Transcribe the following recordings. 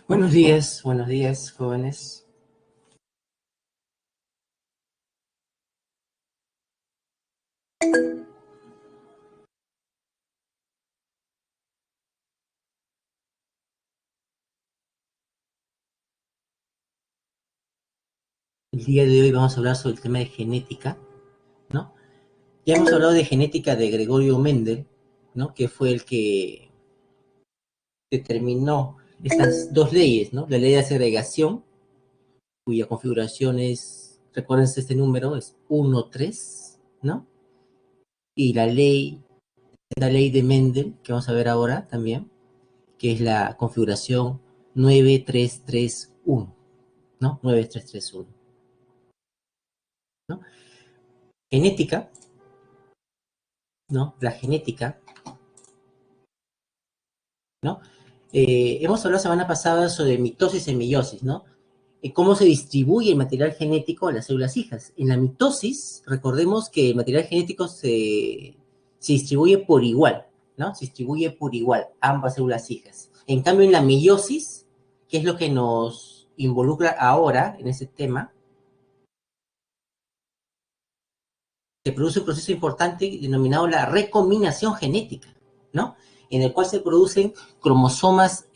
Buenos días, jóvenes. El día de hoy vamos a hablar sobre el tema de genética, ¿no? Ya hemos hablado de genética de Gregorio Mendel, ¿no? Que fue el que determinó estas dos leyes, ¿no? La ley de segregación, cuya configuración es, recuerden este número, es 1,3, ¿no? Y la ley de Mendel, que vamos a ver ahora también, que es la configuración 9,3,3,1, ¿no? 9,3,3,1, ¿no? Genética, ¿no? La genética, ¿no? Hemos hablado la semana pasada sobre mitosis y meiosis, ¿no? Cómo se distribuye el material genético a las células hijas. En la mitosis, recordemos que el material genético se distribuye por igual, ¿no? Se distribuye por igual, ambas células hijas. En cambio, en la meiosis, que es lo que nos involucra ahora en ese tema, se produce un proceso importante denominado la recombinación genética, ¿no? En el cual se producen cromosomas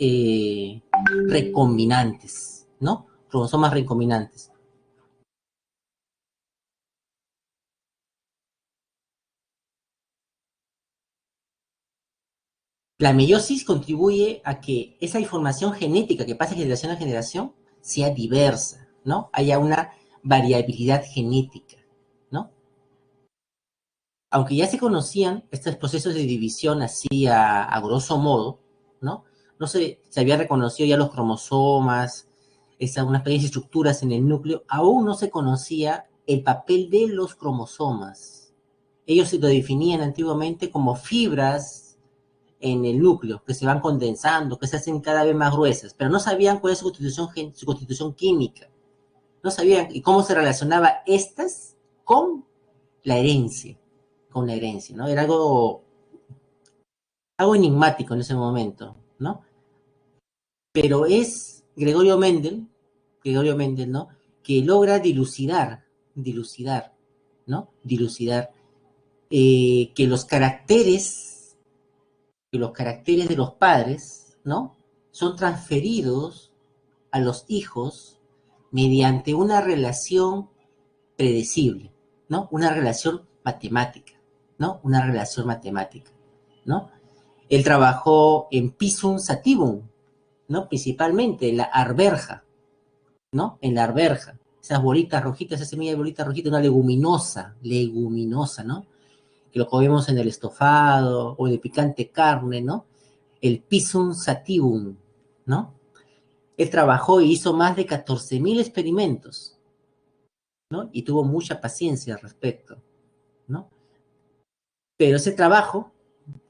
recombinantes, ¿no? Cromosomas recombinantes. La meiosis contribuye a que esa información genética que pasa de generación a generación sea diversa, ¿no? Haya una variabilidad genética, ¿no? Aunque ya se conocían estos procesos de división así a grosso modo, ¿no? No se había reconocido ya los cromosomas, unas pequeñas estructuras en el núcleo, aún no se conocía el papel de los cromosomas. Ellos se lo definían antiguamente como fibras en el núcleo, que se van condensando, que se hacen cada vez más gruesas, pero no sabían cuál es su constitución química. No sabían y cómo se relacionaba estas con la herencia, ¿no? Era algo enigmático en ese momento, ¿no? Pero es Gregorio Mendel, ¿no? Que logra dilucidar, ¿no? Dilucidar que los caracteres de los padres, ¿no? Son transferidos a los hijos mediante una relación predecible, ¿no? Una relación matemática, ¿no? Una relación matemática, ¿no? Él trabajó en Pisum sativum, ¿no? Principalmente en la arberja, ¿no? En la arberja. Esas bolitas rojitas, esa semilla de bolitas rojitas, una leguminosa, ¿no? Que lo comemos en el estofado o en el picante carne, ¿no? El Pisum sativum, ¿no? Él trabajó y hizo más de 14,000 experimentos, ¿no? Y tuvo mucha paciencia al respecto, ¿no? Pero ese trabajo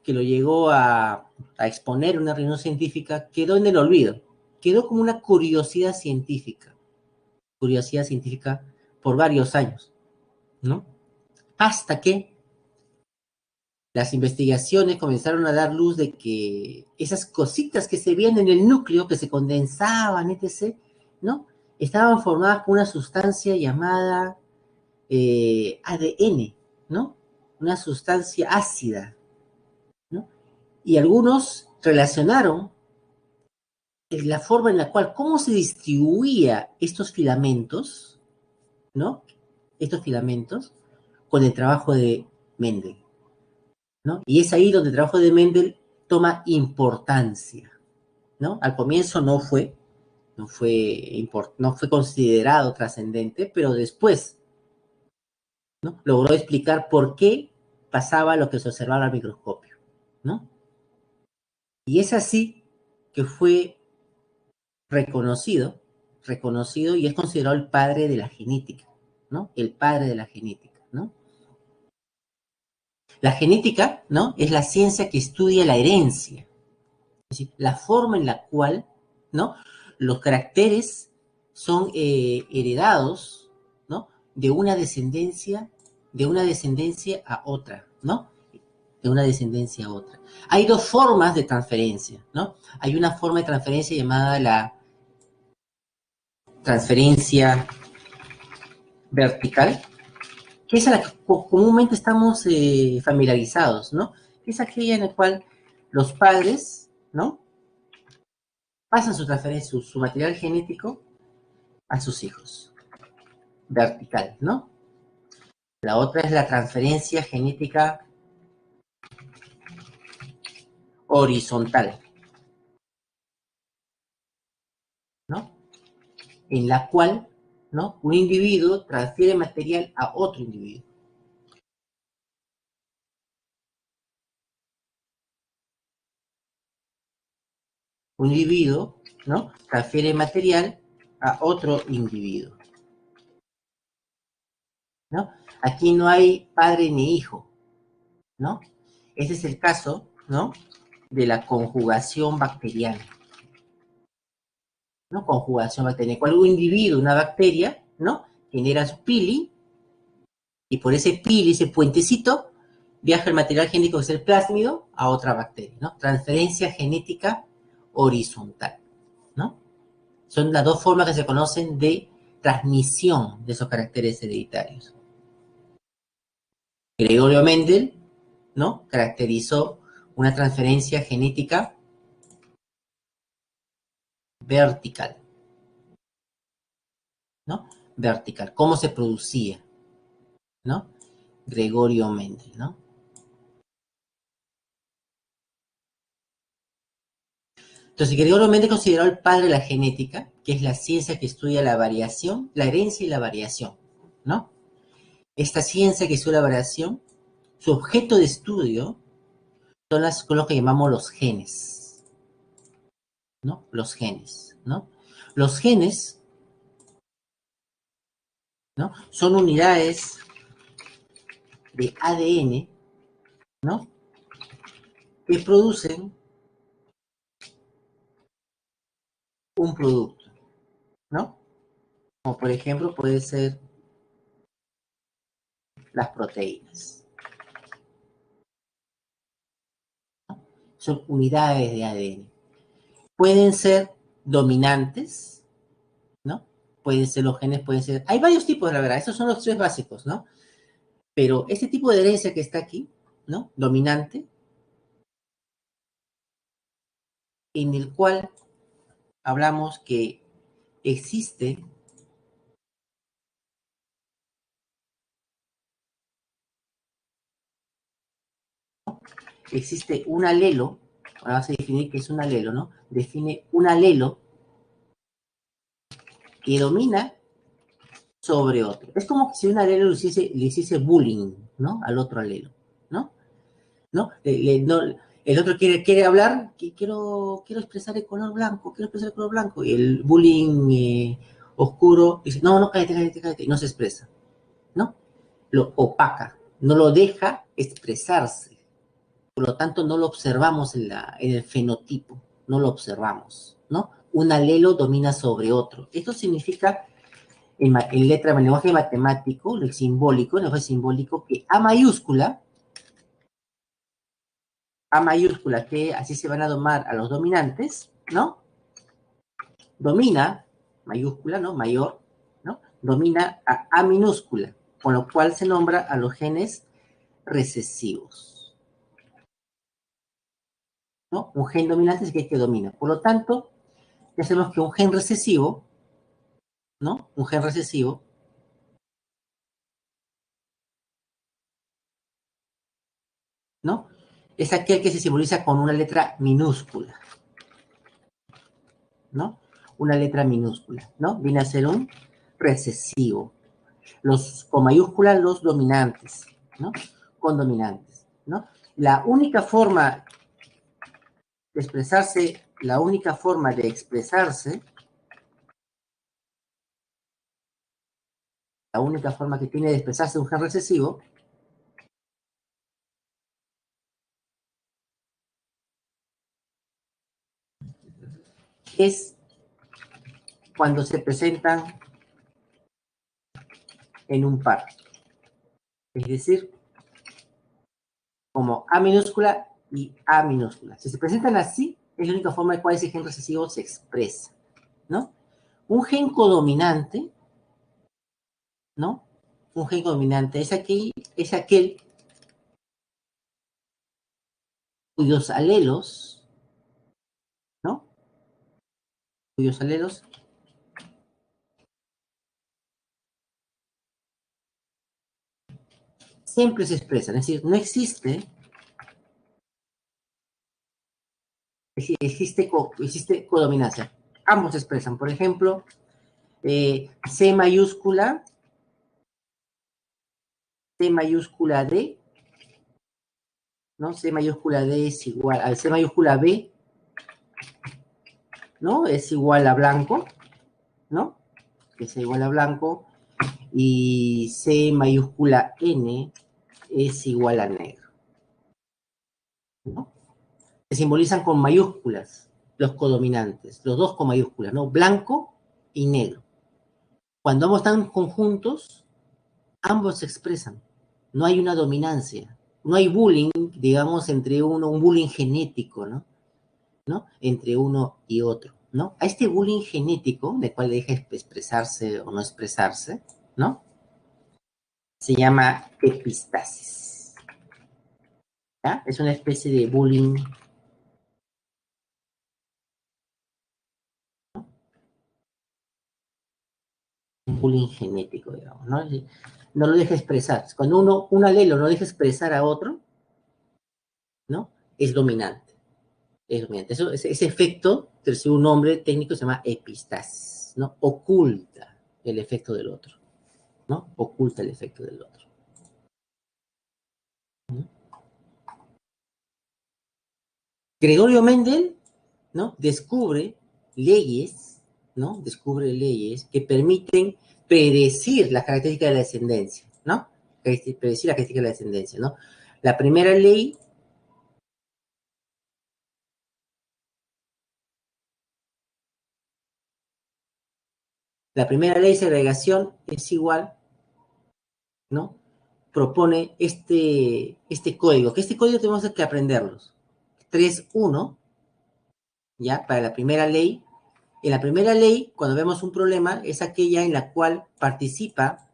que lo llegó a exponer en una reunión científica quedó en el olvido, quedó como una curiosidad científica por varios años, ¿no? Hasta que las investigaciones comenzaron a dar luz de que esas cositas que se veían en el núcleo, que se condensaban, etc., ¿no? Estaban formadas por una sustancia llamada ADN, ¿no? Una sustancia ácida, ¿no? Y algunos relacionaron la forma en la cual, cómo se distribuía estos filamentos, ¿no? Estos filamentos con el trabajo de Mendel, ¿no? Y es ahí donde el trabajo de Mendel toma importancia, ¿no? Al comienzo no fue considerado trascendente, pero después, ¿no? Logró explicar por qué pasaba lo que se observaba al microscopio, ¿no? Y es así que fue reconocido, reconocido y es considerado el padre de la genética, ¿no? El padre de la genética, ¿no? La genética, ¿no? Es la ciencia que estudia la herencia, es decir, la forma en la cual, ¿no? Los caracteres son heredados, ¿no? De una descendencia a otra, ¿no? de una descendencia a otra. Hay dos formas de transferencia, ¿no? Hay una forma de transferencia llamada la transferencia vertical, que es a la que comúnmente estamos familiarizados, ¿no? Es aquella en la cual los padres, ¿no? Pasan su transferencia, su material genético a sus hijos. Vertical, ¿no? La otra es la transferencia genética horizontal, ¿no? En la cual, ¿no? Un individuo transfiere material a otro individuo. Un individuo, ¿no? Transfiere material a otro individuo, ¿no? Aquí no hay padre ni hijo, ¿no? Ese es el caso, ¿no? De la conjugación bacteriana, ¿no? Conjugación bacteriana. Cuando un individuo, una bacteria, ¿no? Genera su pili, y por ese pili, ese puentecito, viaja el material genético que es el plásmido a otra bacteria, ¿no? Transferencia genética horizontal, ¿no? Son las dos formas que se conocen de transmisión de esos caracteres hereditarios. Gregorio Mendel, ¿no? Caracterizó una transferencia genética vertical, ¿no? Vertical. ¿Cómo se producía? ¿No? Gregorio Mendel, ¿no? Entonces, Gregorio Mendel consideró el padre de la genética, que es la ciencia que estudia la variación, la herencia y la variación, ¿no? Esta ciencia que estudia la variación, su objeto de estudio son lo que llamamos los genes, ¿no? Los genes, ¿no? Los genes, ¿no? Son unidades de ADN, ¿no? Que producen un producto, ¿no? Como por ejemplo puede ser las proteínas. Son unidades de ADN. Pueden ser dominantes, ¿no? Pueden ser los genes, pueden ser... Hay varios tipos, la verdad, esos son los tres básicos, ¿no? Pero este tipo de herencia que está aquí, ¿no? Dominante, en el cual hablamos que existe un alelo, ahora vamos a definir qué es un alelo, ¿no? Define un alelo que domina sobre otro. Es como si un alelo le hiciese bullying, ¿no? Al otro alelo, ¿no? ¿No? No, el otro quiere hablar, quiero expresar el color blanco, quiero expresar el color blanco, y el bullying oscuro dice, no, no, cállate, cállate, cállate, y no se expresa, ¿no? Lo opaca, no lo deja expresarse, por lo tanto no lo observamos en el fenotipo, no lo observamos, ¿no? Un alelo domina sobre otro. Esto significa en letra, en lenguaje matemático, el simbólico, el lenguaje simbólico, que A mayúscula, que así se van a domar a los dominantes, ¿no? Domina, mayúscula, ¿no? Mayor, ¿no? Domina a minúscula, con lo cual se nombra a los genes recesivos, ¿no? Un gen dominante es aquel que domina. Por lo tanto, ya sabemos que un gen recesivo, ¿no? Un gen recesivo, ¿no? Es aquel que se simboliza con una letra minúscula, ¿no? Una letra minúscula, ¿no? Viene a ser un recesivo. Los con mayúsculas, los dominantes, ¿no? Con dominantes, ¿no? La única forma de expresarse, la única forma de expresarse, la única forma que tiene de expresarse un gen recesivo es cuando se presentan en un par. Es decir, como A minúscula y A minúscula. Si se presentan así, es la única forma en cual ese gen recesivo se expresa, ¿no? Un gen codominante, ¿no? Un gen codominante es aquel cuyos alelos, ¿no? Cuyos alelos siempre se expresan. Es decir, no existe, existe codominancia. Ambos se expresan. Por ejemplo, C mayúscula D, ¿no? C mayúscula D es igual a C mayúscula B, ¿no? Es igual a blanco, ¿no? Que es igual a blanco. Y C mayúscula N es igual a negro, ¿no? Se simbolizan con mayúsculas los codominantes, los dos con mayúsculas, ¿no? Blanco y negro. Cuando ambos están conjuntos, ambos se expresan. No hay una dominancia. No hay bullying, digamos, entre uno, un bullying genético, ¿no? ¿No? Entre uno y otro, ¿no? A este bullying genético, de cual deja expresarse o no expresarse, ¿no? Se llama epistasis. ¿Ya? Es una especie de bullying, un bullying genético, digamos, ¿no? No lo deja expresar. Cuando un alelo no deja expresar a otro, ¿no? Es dominante. Es dominante. Ese efecto, recibe un nombre técnico, se llama epistasis, ¿no? Oculta el efecto del otro, ¿no? Oculta el efecto del otro. ¿No? Gregorio Mendel, ¿no? Descubre leyes, ¿no? Descubre leyes que permiten predecir las características de la descendencia, ¿no? Predecir las características de la descendencia, ¿no? La primera ley, la primera ley de segregación es igual, ¿no? Propone este código, que este código tenemos que aprenderlos. 3.1, ¿ya? Para la primera ley. En la primera ley, cuando vemos un problema, es aquella en la cual participa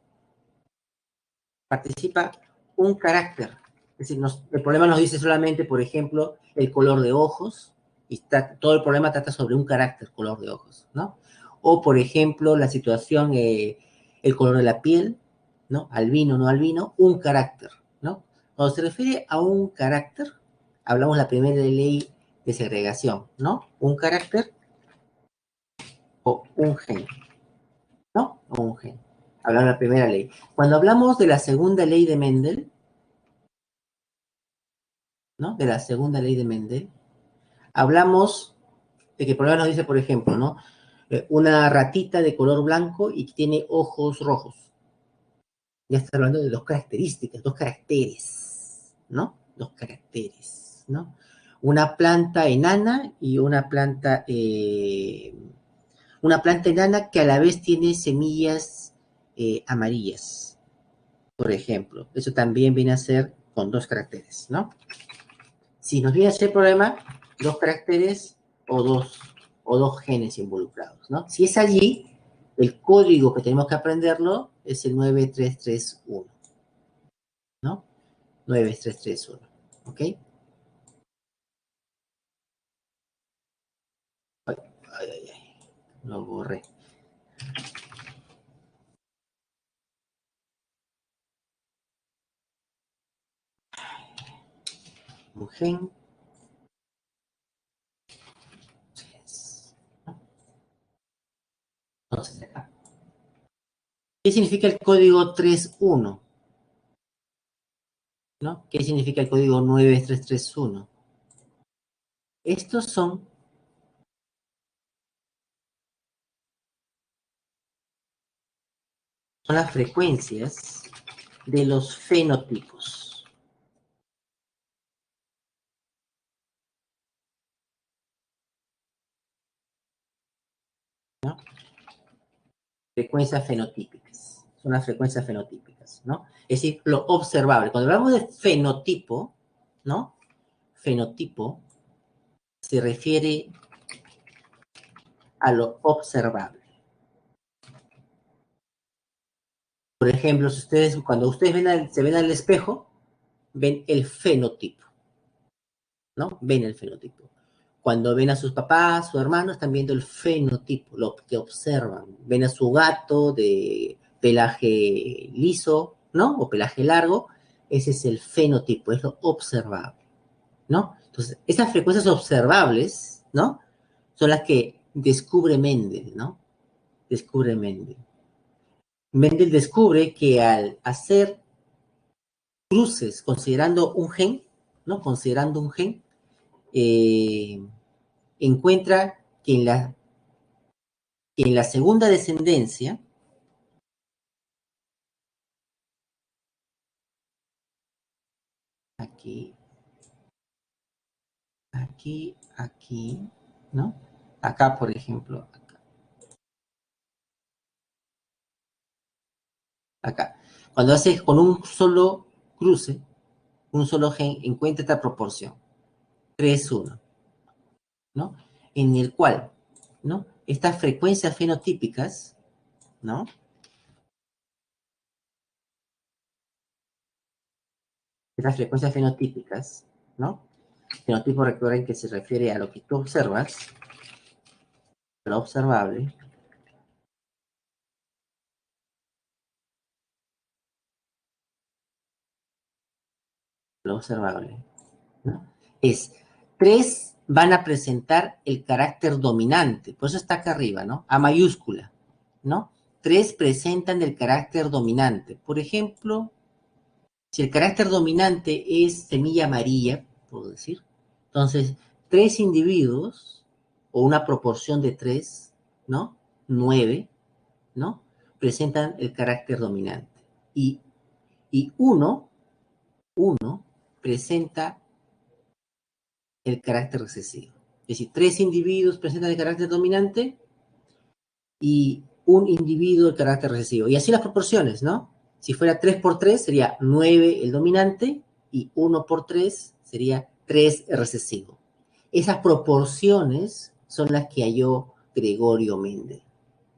un carácter. Es decir, el problema nos dice solamente, por ejemplo, el color de ojos, y todo el problema trata sobre un carácter, color de ojos, ¿no? O, por ejemplo, la situación, el color de la piel, ¿no? Albino, no albino, un carácter, ¿no? Cuando se refiere a un carácter, hablamos de la primera ley de segregación, ¿no? Un carácter o un gen, ¿no? O un gen. Hablamos de la primera ley. Cuando hablamos de la segunda ley de Mendel, ¿no? De la segunda ley de Mendel, hablamos de que el problema nos dice, por ejemplo, ¿no? Una ratita de color blanco y que tiene ojos rojos. Ya está hablando de dos características, dos caracteres, ¿no? Dos caracteres, ¿no? Una planta enana y una planta enana que a la vez tiene semillas amarillas, por ejemplo. Eso también viene a ser con dos caracteres, ¿no? Si nos viene a ser problema, dos caracteres o dos genes involucrados, ¿no? Si es allí, el código que tenemos que aprenderlo es el 9331, ¿no? 9331, ¿ok? Ay, ay, ay, ay, lo borré. Un gen. Entonces, acá. ¿Qué significa el código 31? ¿No? ¿Qué significa el código 9331? Estos son las frecuencias de los fenotipos, ¿no? Frecuencias fenotípicas. Son las frecuencias fenotípicas, ¿no? Es decir, lo observable. Cuando hablamos de fenotipo, ¿no? Fenotipo se refiere a lo observable. Por ejemplo, si ustedes, cuando ustedes se ven al espejo, ven el fenotipo, ¿no? Ven el fenotipo. Cuando ven a sus papás, sus hermanos, están viendo el fenotipo, lo que observan. Ven a su gato de pelaje liso, ¿no? O pelaje largo. Ese es el fenotipo, es lo observable, ¿no? Entonces, esas frecuencias observables, ¿no? Son las que descubre Mendel, ¿no? Descubre Mendel. Mendel descubre que al hacer cruces considerando un gen, ¿no? Considerando un gen, encuentra que en la segunda descendencia, aquí, aquí, ¿no? Acá, por ejemplo, acá. Cuando haces con un solo cruce, un solo gen, encuentra esta proporción, 3:1, ¿no? En el cual, ¿no? Estas frecuencias fenotípicas, ¿no? Estas frecuencias fenotípicas, ¿no? Fenotipo, recuerden que se refiere a lo que tú observas, lo observable, lo observable, ¿no? Es, tres van a presentar el carácter dominante, por eso está acá arriba, ¿no? A mayúscula, ¿no? Tres presentan el carácter dominante. Por ejemplo, si el carácter dominante es semilla amarilla, puedo decir, entonces, tres individuos, o una proporción de tres, ¿no? 9, ¿no? Presentan el carácter dominante. Y uno presenta el carácter recesivo. Es decir, tres individuos presentan el carácter dominante y un individuo el carácter recesivo. Y así las proporciones, ¿no? Si fuera 3 por 3 sería 9 el dominante y 1 por 3 sería 3 el recesivo. Esas proporciones son las que halló Gregorio Mendel,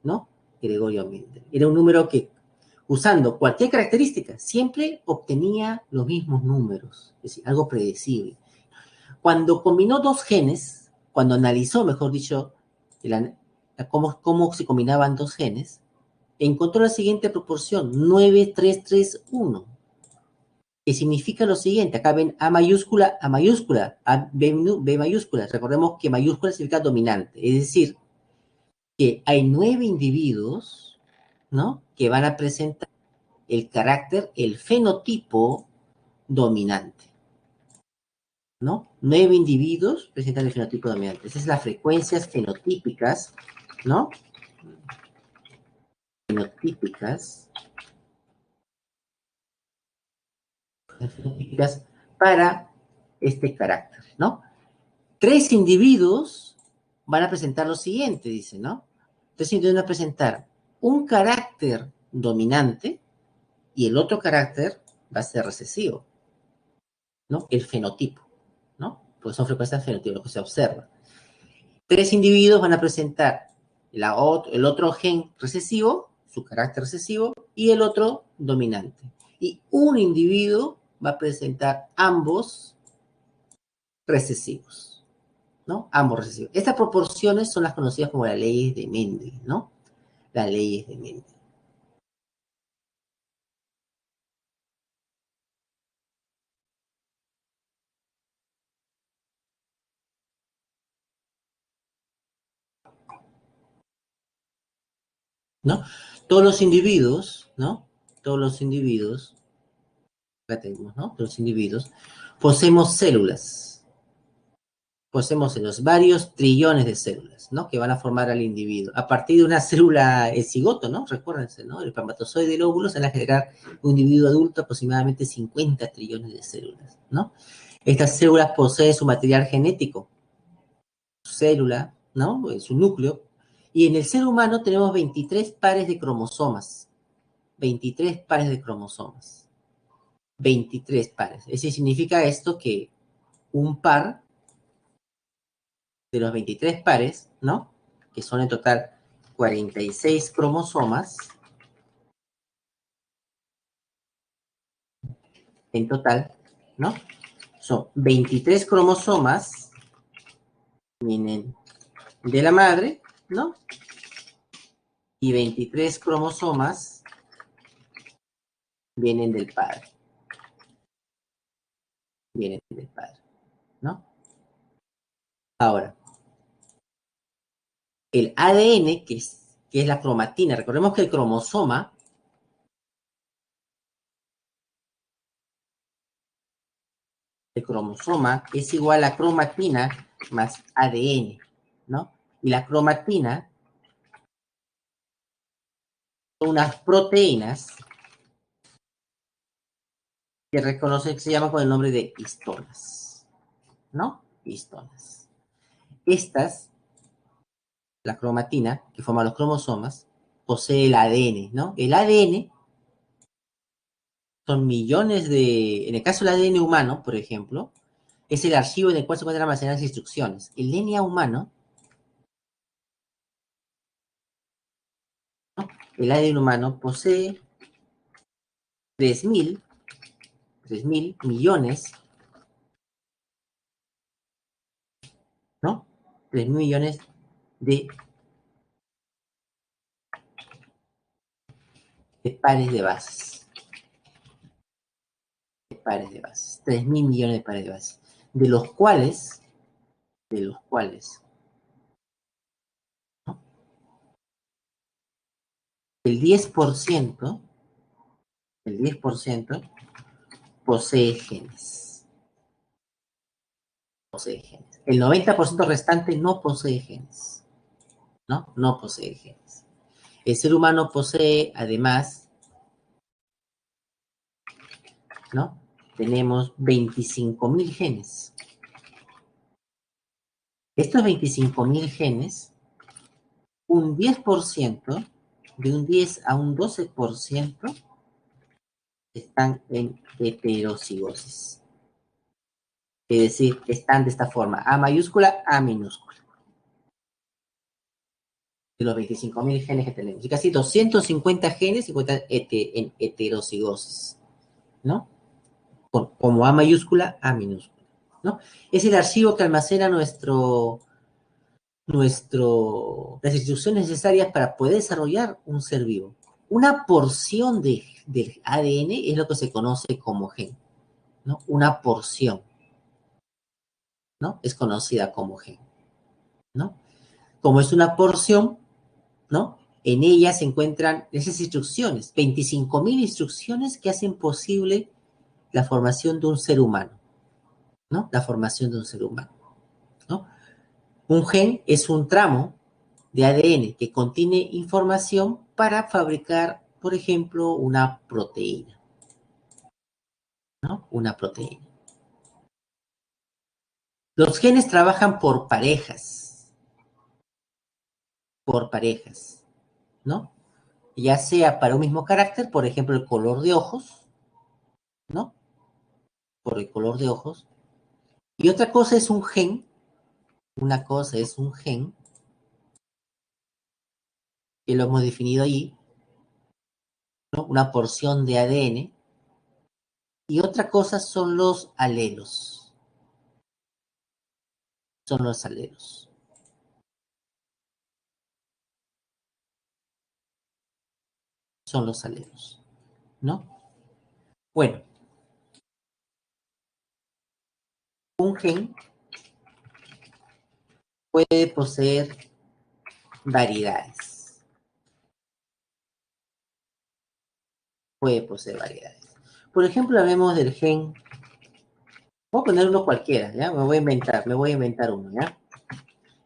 ¿no? Gregorio Mendel. Era un número que, usando cualquier característica, siempre obtenía los mismos números, es decir, algo predecible. Cuando combinó dos genes, cuando analizó, mejor dicho, cómo se combinaban dos genes, encontró la siguiente proporción, 9:3:3:1, que significa lo siguiente, acá ven A mayúscula, B mayúscula, recordemos que mayúscula significa dominante, es decir, que hay 9 individuos, ¿no?, que van a presentar el carácter, el fenotipo dominante, ¿no? 9 individuos presentan el fenotipo dominante. Esas son las frecuencias fenotípicas, ¿no? Fenotípicas para este carácter, ¿no? 3 individuos van a presentar lo siguiente, dice, ¿no? 3 individuos van a presentar un carácter dominante y el otro carácter va a ser recesivo, ¿no? El fenotipo, ¿no? Pues son frecuencias fenotípicas, lo que se observa. 3 individuos van a presentar el otro gen recesivo, su carácter recesivo, y el otro dominante. Y un individuo va a presentar ambos recesivos, ¿no? Ambos recesivos. Estas proporciones son las conocidas como las leyes de Mendel, ¿no? Las leyes de Mendel. ¿No? Todos los individuos, ¿no? Todos los individuos, acá tenemos, ¿no? Todos los individuos, poseemos células, varios trillones de células, ¿no? Que van a formar al individuo. A partir de una célula, el cigoto, ¿no? Recuérdense, ¿no? El espermatozoide y el óvulo se van a generar un individuo adulto aproximadamente 50 trillones de células, ¿no? Estas células poseen su material genético, su célula, ¿no? Su núcleo. Y en el ser humano tenemos 23 pares de cromosomas. 23 pares de cromosomas. 23 pares. Eso significa esto que un par de los 23 pares, ¿no? Que son en total 46 cromosomas, en total, ¿no? Son 23 cromosomas, vienen de la madre, ¿no? Y 23 cromosomas vienen del padre. Vienen del padre, ¿no? Ahora, el ADN, que es la cromatina, recordemos que el cromosoma es igual a cromatina más ADN, ¿no? Y la cromatina son unas proteínas que se llaman con el nombre de histonas, ¿no? Histonas. Estas, la cromatina, que forma los cromosomas, posee el ADN, ¿no? El ADN son millones en el caso del ADN humano, por ejemplo, es el archivo en el cual se encuentran almacenadas las instrucciones. El DNA humano, ¿no? El ADN humano posee 3.000 millones, ¿no? 3.000 millones de, de pares de bases. De pares de bases. 3.000 millones de pares de bases. De los cuales, ¿no? El 10%, el 10% posee genes. Posee genes. El 90% restante no posee genes, ¿no? No posee genes. El ser humano posee, además, ¿no? Tenemos 25.000 genes. Estos 25.000 genes, un 10%, de un 10 a un 12%, están en heterocigosis. Es decir, están de esta forma, A mayúscula, A minúscula. De los 25.000 genes que tenemos. Y casi 250 genes se encuentran en heterocigosis, ¿no? Como A mayúscula, A minúscula, ¿no? Es el archivo que almacena las instrucciones necesarias para poder desarrollar un ser vivo. Una porción del ADN es lo que se conoce como gen, ¿no? Una porción, ¿no? Es conocida como gen, ¿no? Como es una porción, ¿no? En ella se encuentran esas instrucciones, 25.000 instrucciones que hacen posible la formación de un ser humano, ¿no? La formación de un ser humano, ¿no? Un gen es un tramo de ADN que contiene información para fabricar, por ejemplo, una proteína, ¿no? Una proteína. Los genes trabajan por parejas, ¿no? Ya sea para un mismo carácter, por ejemplo, el color de ojos, ¿no? Por el color de ojos. Y otra cosa es un gen, una cosa es un gen, que lo hemos definido allí, ¿no? Una porción de ADN, y otra cosa son los alelos, son los alelos, son los alelos, ¿no? Bueno, un gen puede poseer variedades, puede poseer variedades. Por ejemplo, hablemos del gen, voy a poner uno cualquiera, ¿ya? Me voy a inventar uno, ¿ya?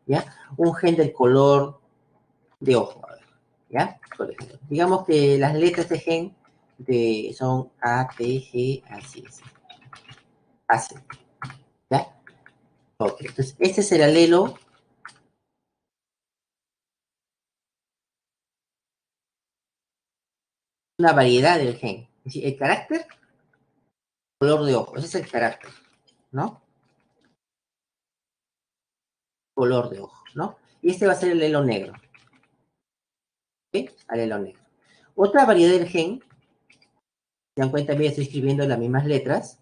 ¿Ya? Un gen del color de ojo, a ver, ¿ya? Por ejemplo, digamos que las letras de gen son A, T, G, así, así, ¿ya? Ok, entonces este es el alelo, una variedad del gen. Es decir, el carácter, color de ojo, ese es el carácter, ¿no? color de ojo, ¿no? Y este va a ser el alelo negro. ¿Ok? Alelo negro. Otra variedad del gen, se dan cuenta, bien, estoy escribiendo las mismas letras,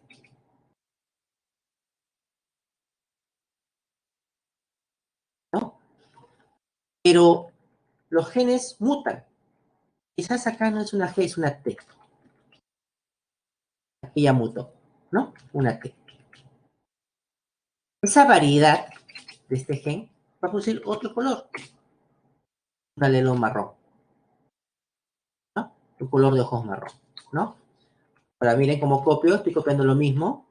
¿no? Pero los genes mutan. Quizás acá no es una G, es una T. Aquí ya mutó, ¿no? Una T. Esa variedad de este gen va a producir otro color, un alelo marrón, ¿no? Un color de ojos marrón, ¿no? Ahora miren cómo copio, estoy copiando lo mismo,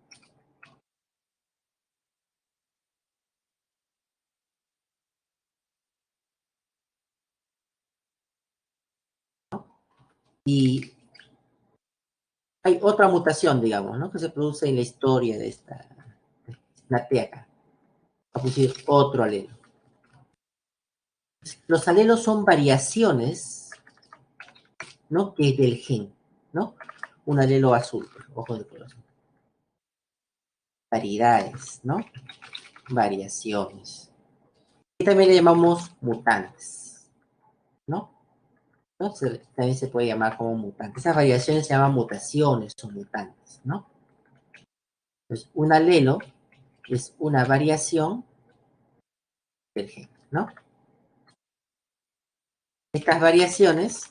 y hay otra mutación, digamos, ¿no? Que se produce en la historia de la T acá. Va a producir otro alelo. Los alelos son variaciones, ¿no? Que del gen, ¿no? Un alelo azul, ojo de color. Variedades, ¿no? Variaciones. Y también le llamamos mutantes, ¿no? ¿No? También se puede llamar como mutantes. Esas variaciones se llaman mutaciones o mutantes, ¿no? Entonces, un alelo es una variación del gen, ¿no? Estas variaciones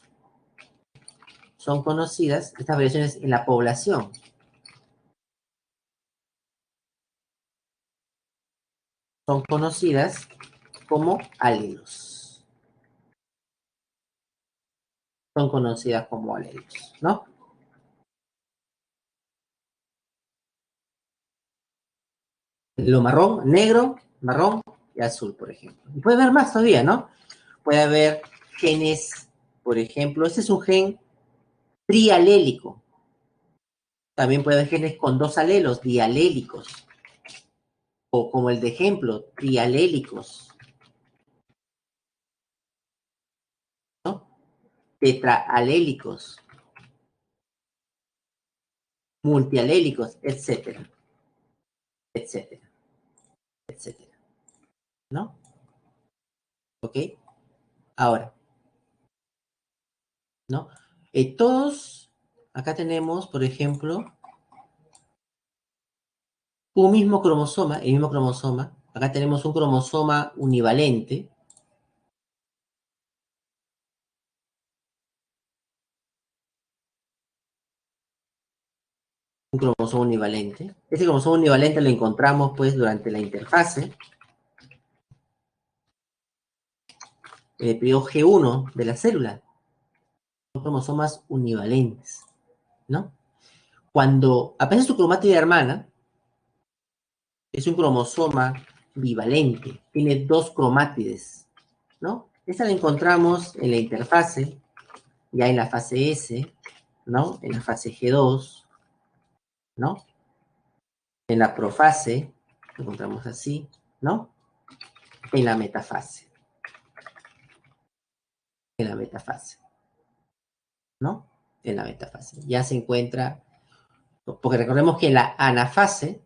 son conocidas, estas variaciones en la población, son conocidas como alelos. Son conocidas como alelos, ¿no? Lo marrón, negro, marrón y azul, por ejemplo. Y puede haber más todavía, ¿no? Puede haber genes, por ejemplo, este es un gen trialélico. También puede haber genes con dos alelos, dialélicos. O como el de ejemplo, trialélicos, ¿no? Tetraalélicos, multialélicos, etcétera, etcétera, etcétera, ¿no? ¿Ok? Ahora, ¿no? Todos, acá tenemos, por ejemplo, un mismo cromosoma, el mismo cromosoma. Acá tenemos un cromosoma univalente, un cromosoma univalente. Este cromosoma univalente lo encontramos, pues, durante la interfase, en el periodo G1 de la célula. Son cromosomas univalentes, ¿no? Cuando aparece su cromátide hermana, es un cromosoma bivalente, tiene dos cromátides, ¿no? Esta la encontramos en la interfase, ya en la fase S, ¿no? En la fase G2, ¿no? En la profase, lo encontramos así, ¿no? En la metafase, en la metafase, ¿no? En la metafase. Ya se encuentra, porque recordemos que en la anafase,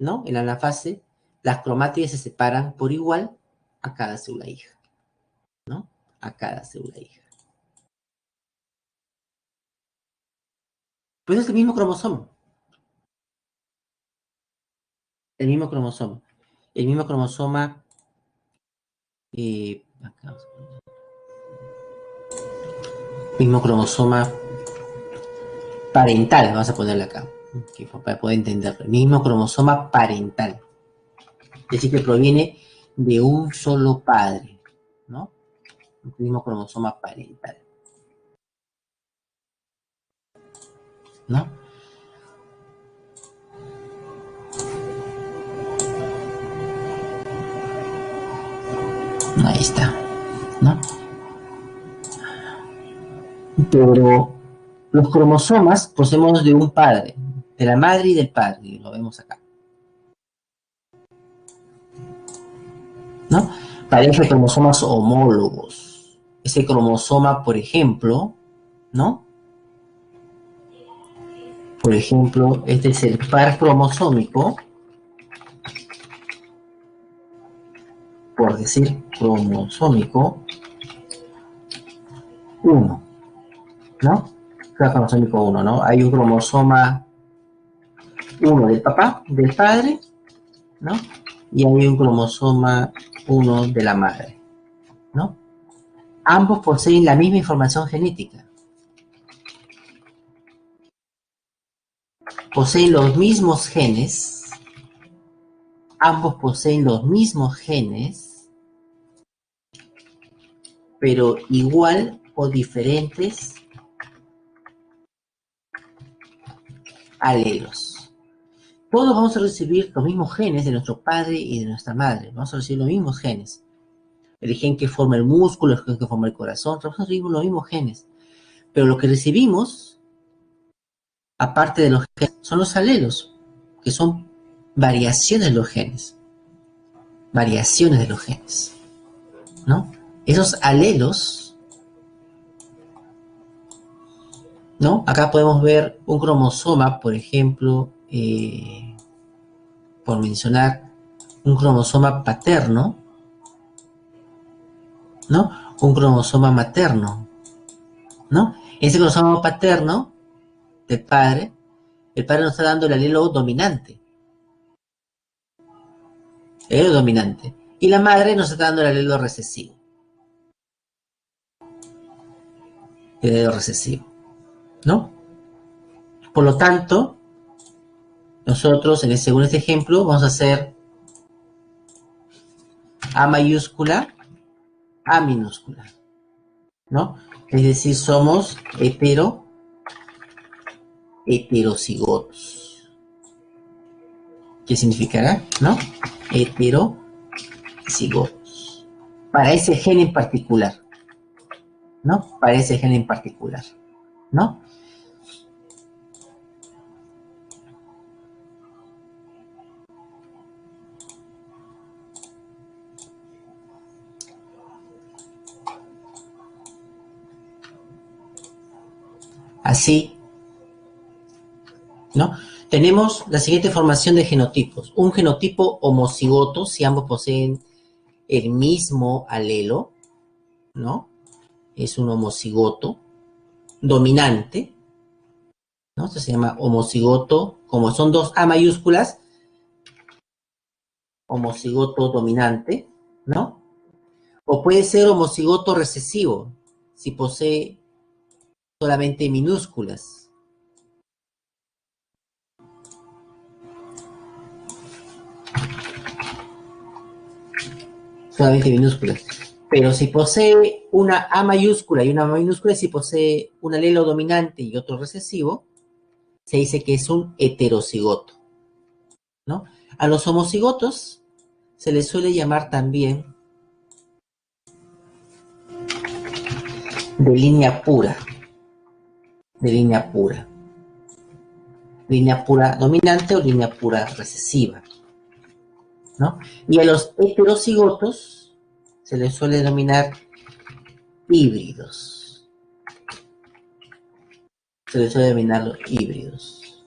¿no? En la anafase, las cromátides se separan por igual a cada célula hija, ¿no? A cada célula hija. Pues es el mismo cromosoma, el mismo cromosoma, el mismo cromosoma, acá, mismo cromosoma parental, vamos a ponerle acá, para poder entenderlo, el mismo cromosoma parental, es decir, que proviene de un solo padre, ¿no? El mismo cromosoma parental, ¿no? Ahí está, ¿no? Pero los cromosomas procedemos de un padre, de la madre y del padre, lo vemos acá, ¿no? Pareja de cromosomas homólogos. Ese cromosoma, por ejemplo, ¿no? Por ejemplo, este es el par cromosómico por decir cromosómico 1, ¿no? Cromosómico 1, ¿no? Hay un cromosoma 1 del papá, del padre, ¿no? Y hay un cromosoma 1 de la madre, ¿no? Ambos poseen la misma información genética. Poseen los mismos genes. Ambos poseen los mismos genes, pero igual o diferentes alelos. Todos vamos a recibir los mismos genes de nuestro padre y de nuestra madre. Vamos a recibir los mismos genes. El gen que forma el músculo, el gen que forma el corazón, todos recibimos los mismos genes. Pero lo que recibimos, aparte de los genes, son los alelos, que son variaciones de los genes. Variaciones de los genes, ¿no? Esos alelos, ¿no? Acá podemos ver un cromosoma, por ejemplo, por mencionar un cromosoma paterno, ¿no? Un cromosoma materno, ¿no? Ese cromosoma paterno del padre, el padre nos está dando el alelo dominante. El alelo dominante. Y la madre nos está dando el alelo recesivo. El alelo recesivo, ¿no? Por lo tanto, nosotros, según este ejemplo, vamos a hacer A mayúscula, A minúscula, ¿no? Es decir, somos heterocigotos. ¿Qué significará? ¿No? Heterocigotos. Para ese gen en particular, ¿no? Para ese gen en particular, ¿no? Así, ¿no? Tenemos la siguiente formación de genotipos. Un genotipo homocigoto, si ambos poseen el mismo alelo, ¿no? Es un homocigoto dominante, ¿no? Esto se llama homocigoto, como son dos A mayúsculas, homocigoto dominante, ¿no? O puede ser homocigoto recesivo, si posee solamente minúsculas. Solamente minúsculas. Pero si posee una A mayúscula y una minúscula, si posee un alelo dominante y otro recesivo, se dice que es un heterocigoto, ¿no? A los homocigotos se les suele llamar también de línea pura. De línea pura. Línea pura dominante o línea pura recesiva, ¿no? Y a los heterocigotos se les suele denominar híbridos. Se les suele denominar los híbridos,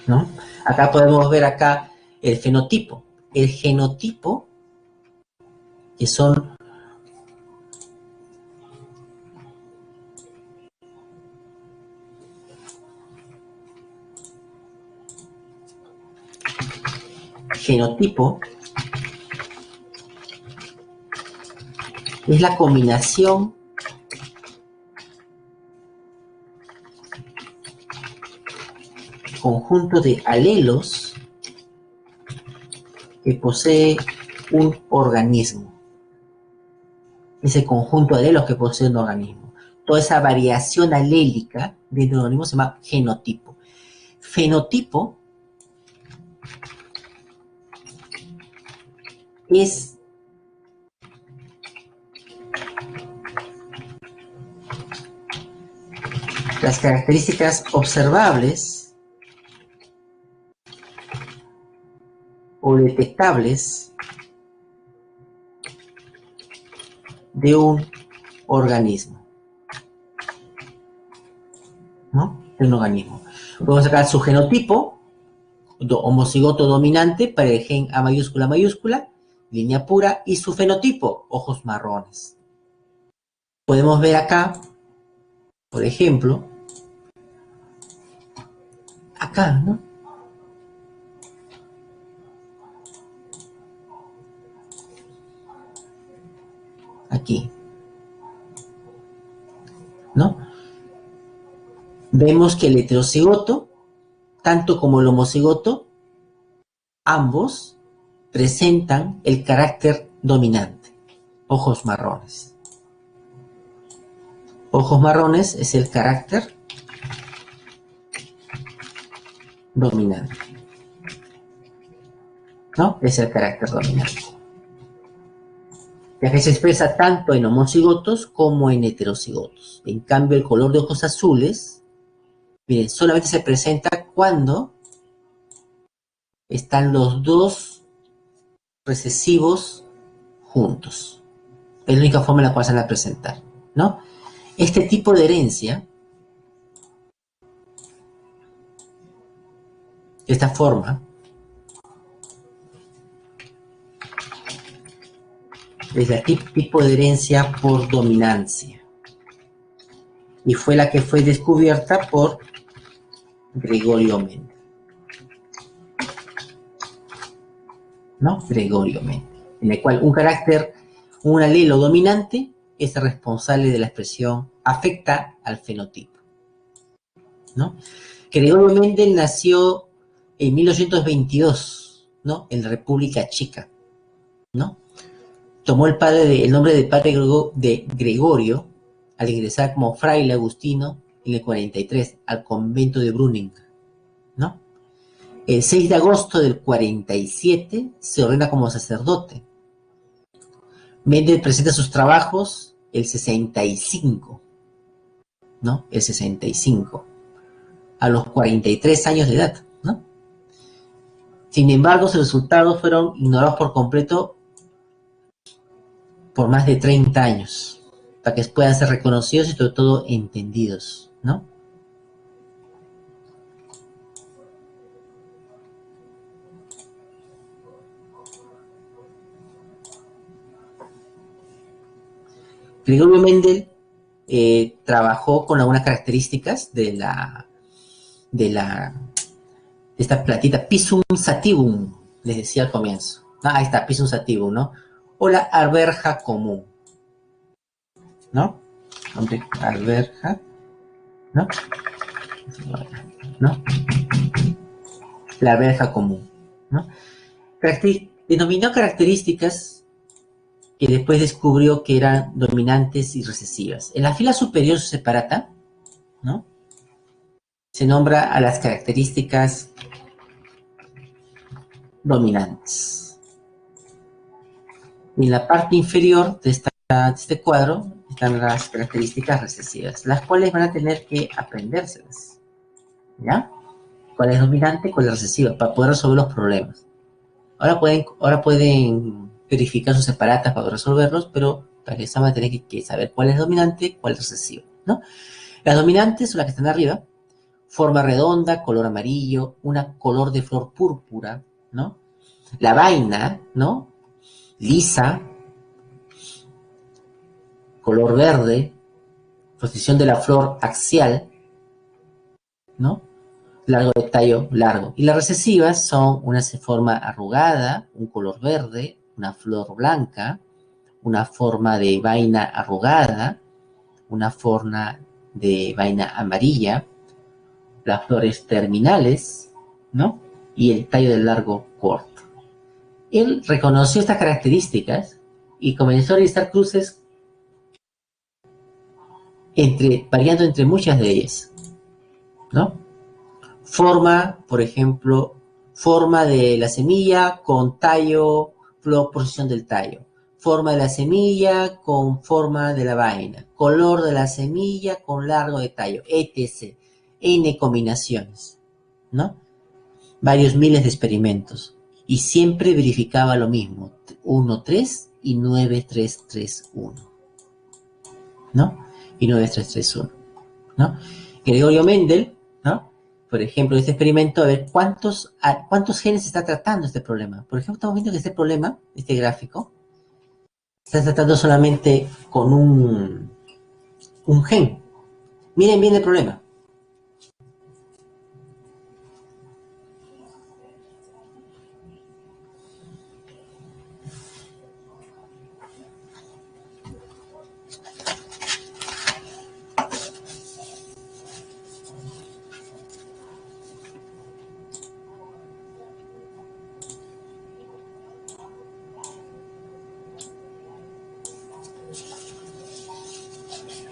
¿no? Acá podemos ver acá el fenotipo. El genotipo, que son genotipo, es la combinación conjunto de alelos que posee un organismo. Ese conjunto de alelos que posee un organismo. Toda esa variación alélica dentro del organismo se llama genotipo. Fenotipo es las características observables o detectables de un organismo, ¿no? De un organismo. Podemos sacar su genotipo, homocigoto dominante para el gen A mayúscula mayúscula, línea pura, y su fenotipo, ojos marrones. Podemos ver acá, por ejemplo, acá, ¿no? Aquí, ¿no? Vemos que el heterocigoto, tanto como el homocigoto, ambos presentan el carácter dominante, ojos marrones. Ojos marrones es el carácter dominante, ¿no? Es el carácter dominante. Ya que se expresa tanto en homocigotos como en heterocigotos. En cambio, el color de ojos azules, miren, solamente se presenta cuando están los dos recesivos juntos. Es la única forma en la cual se van a presentar, ¿no? Este tipo de herencia, esta forma, es el tipo de herencia por dominancia. Y fue la que fue descubierta por Gregorio Mendel, ¿no? Gregorio Mendel, en el cual un alelo dominante es responsable de la expresión, afecta al fenotipo, ¿no? Gregorio Mendel nació en 1822, ¿no? En la República Checa, ¿no? Tomó el nombre de padre de Gregorio al ingresar como fraile agustino en el 43 al convento de Bruning, ¿no? El 6 de agosto del 47 se ordena como sacerdote. Mendel presenta sus trabajos el 65, ¿no? El 65, a los 43 años de edad, ¿no? Sin embargo, sus resultados fueron ignorados por completo por más de 30 años, para que puedan ser reconocidos y sobre todo entendidos, ¿no? Gregorio Mendel trabajó con algunas características de esta platita Pisum sativum, les decía al comienzo. Ahí está, Pisum sativum, ¿no? O la arberja común, ¿no? Arberja, ¿no? ¿No? La arberja común, ¿no? Denominó características que después descubrió que eran dominantes y recesivas. En la fila superior separata, ¿no? Se nombra a las características dominantes. Y en la parte inferior de este cuadro están las características recesivas, las cuales van a tener que aprendérselas, ¿ya? ¿Cuál es dominante, cuál es recesiva? Para poder resolver los problemas. Ahora pueden verificar sus separatas para resolverlos, pero para que van a tener que saber cuál es dominante, cuál es recesiva, ¿no? Las dominantes son las que están arriba, forma redonda, color amarillo, una color de flor púrpura, ¿no? La vaina, ¿no? Lisa, color verde, posición de la flor axial, ¿no? Largo de tallo largo. Y las recesivas son una forma arrugada, un color verde, una flor blanca, una forma de vaina arrugada, una forma de vaina amarilla, las flores terminales, ¿no? Y el tallo del largo corto. Él reconoció estas características y comenzó a realizar cruces variando entre muchas de ellas, ¿no? Forma, por ejemplo, forma de la semilla con tallo, posición del tallo. Forma de la semilla con forma de la vaina. Color de la semilla con largo de tallo, etc. N combinaciones, ¿no? Varios miles de experimentos. Y siempre verificaba lo mismo. 1, 3 y 9, 3, 3, 1. ¿No? Y 9, 3, 3, 1. ¿No? Gregorio Mendel, ¿no? Por ejemplo, en este experimento, a ver cuántos genes está tratando este problema. Por ejemplo, estamos viendo que este problema, este gráfico, está tratando solamente con un gen. Miren bien el problema.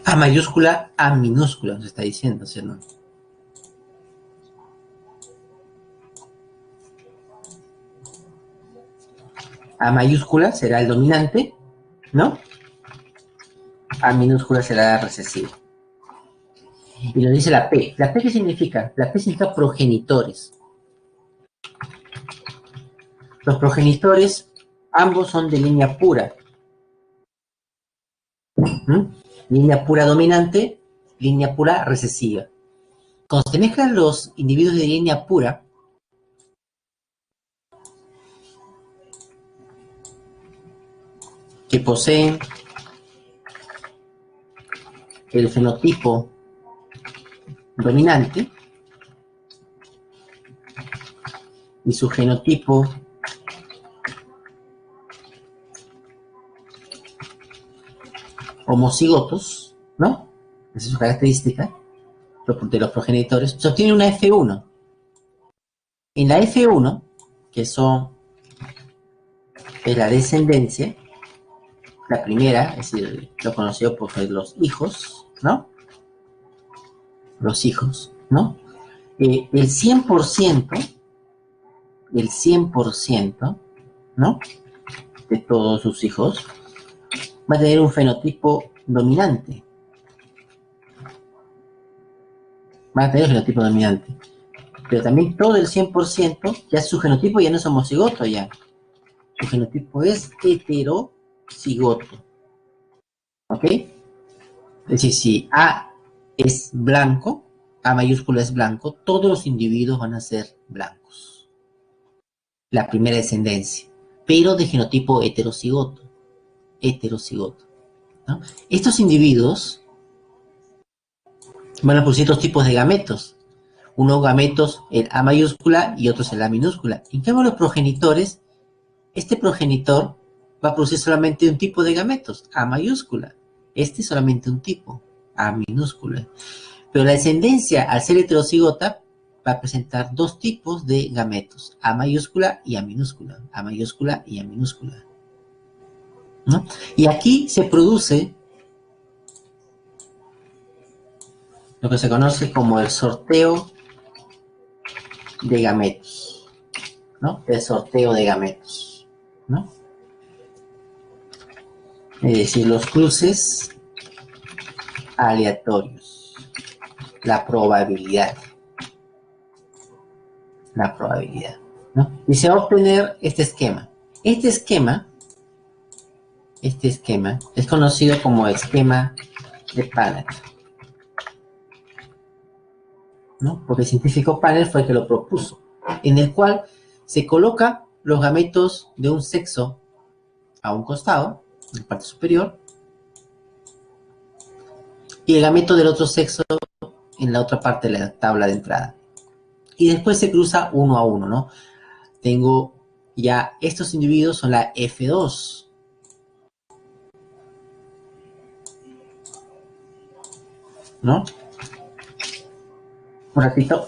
A mayúscula, A minúscula, nos está diciendo, ¿sí o no? A mayúscula será el dominante, ¿no? A minúscula será la recesiva. Y nos dice la P. ¿La P qué significa? La P significa progenitores. Los progenitores, ambos son de línea pura. Línea pura dominante, línea pura recesiva. Cuando se mezclan los individuos de línea pura, que poseen el fenotipo dominante y su genotipo homocigotos, ¿no? Esa es su característica de los progenitores. Se obtiene una F1. En la F1, que es la descendencia, la primera, es decir, lo conocido por los hijos, ¿no? Los hijos, ¿no? El 100%, ¿no? De todos sus hijos va a tener un fenotipo dominante. Pero también todo el 100%, ya su genotipo ya no es homocigoto ya. Su genotipo es heterocigoto. ¿Ok? Es decir, si A es blanco, A mayúscula es blanco, todos los individuos van a ser blancos. La primera descendencia, pero de genotipo heterocigoto. ¿No? Estos individuos van a producir dos tipos de gametos. Unos gametos el A mayúscula y otros el A minúscula. En cambio, los progenitores, este progenitor va a producir solamente un tipo de gametos, A mayúscula. Este solamente un tipo, A minúscula. Pero la descendencia, al ser heterocigota, va a presentar dos tipos de gametos, A mayúscula y A minúscula. A mayúscula y A minúscula. ¿No? Y aquí se produce lo que se conoce como el sorteo de gametos, ¿no? El sorteo de gametos, ¿no? Es decir, los cruces aleatorios, la probabilidad, ¿no? Y se va a obtener este esquema. Este esquema es conocido como esquema de Panel, ¿no? Porque el científico Panel fue el que lo propuso, en el cual se coloca los gametos de un sexo a un costado, en la parte superior, y el gameto del otro sexo en la otra parte de la tabla de entrada. Y después se cruza uno a uno, ¿no? Tengo ya estos individuos son la F2. ¿No? Un ratito.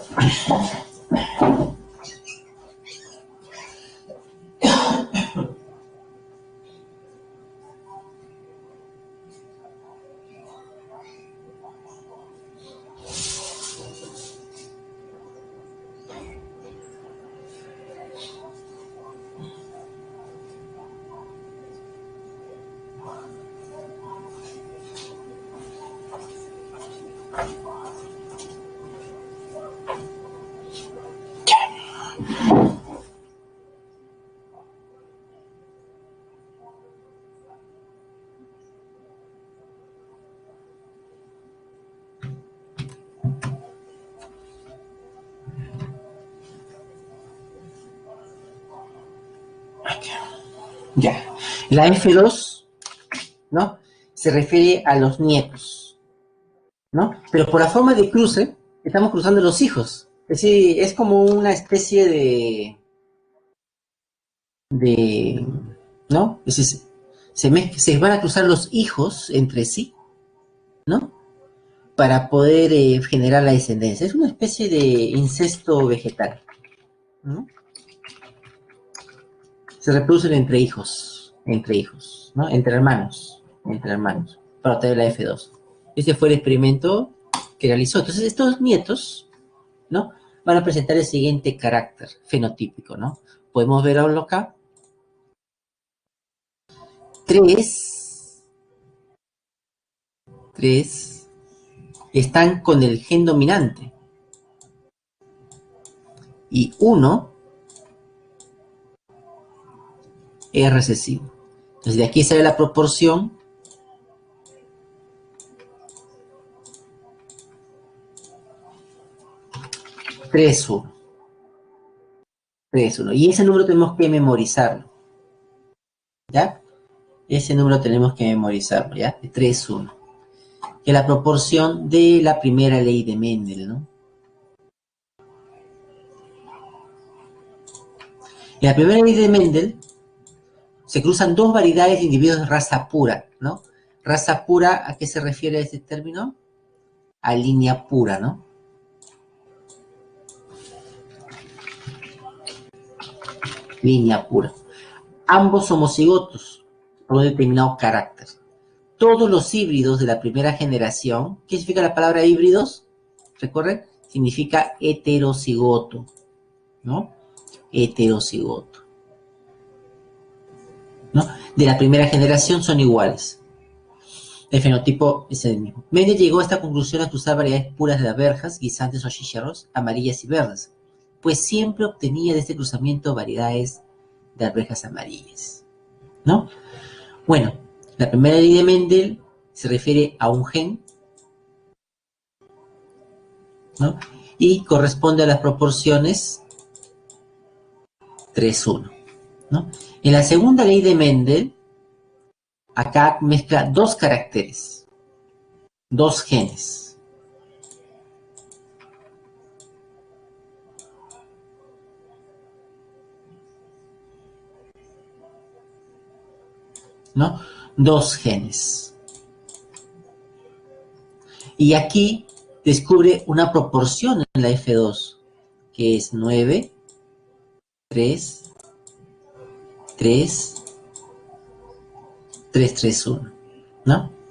Ya. La F2, ¿no? Se refiere a los nietos, ¿no? Pero por la forma de cruce, estamos cruzando los hijos. Es decir, es como una especie de ¿no? Es decir, se van a cruzar los hijos entre sí, ¿no? Para poder generar la descendencia. Es una especie de incesto vegetal, ¿no? Se reproducen entre hijos, ¿no? Entre hermanos, para obtener la F2. Ese fue el experimento que realizó. Entonces, estos nietos, ¿no? Van a presentar el siguiente carácter fenotípico, ¿no? Podemos verlo acá. 3 están con el gen dominante y 1 es recesivo. Entonces, de aquí sale la proporción 3-1. 3-1. Y ese número tenemos que memorizarlo. ¿Ya? Ese número tenemos que memorizarlo, ¿ya? 3-1. Que es la proporción de la primera ley de Mendel, ¿no? En la primera ley de Mendel se cruzan dos variedades de individuos de raza pura, ¿no? Raza pura, ¿a qué se refiere este término? A línea pura, ¿no? Línea pura. Ambos homocigotos por un determinado carácter. Todos los híbridos de la primera generación, ¿qué significa la palabra híbridos? ¿Recuerden? Significa heterocigoto, ¿no? Heterocigoto, ¿no? De la primera generación son iguales. El fenotipo es el mismo. Mendel llegó a esta conclusión al cruzar variedades puras de abejas, guisantes o chícharos, amarillas y verdes, pues siempre obtenía de este cruzamiento variedades de arvejas amarillas, ¿no? Bueno, la primera ley de Mendel se refiere a un gen, ¿no? Y corresponde a las proporciones 3-1, ¿no? En la segunda ley de Mendel, acá mezcla dos caracteres, dos genes. ¿No? Dos genes. Y aquí descubre una proporción en la F2, que es 9, 3, 3, 3, 3, 1, ¿no?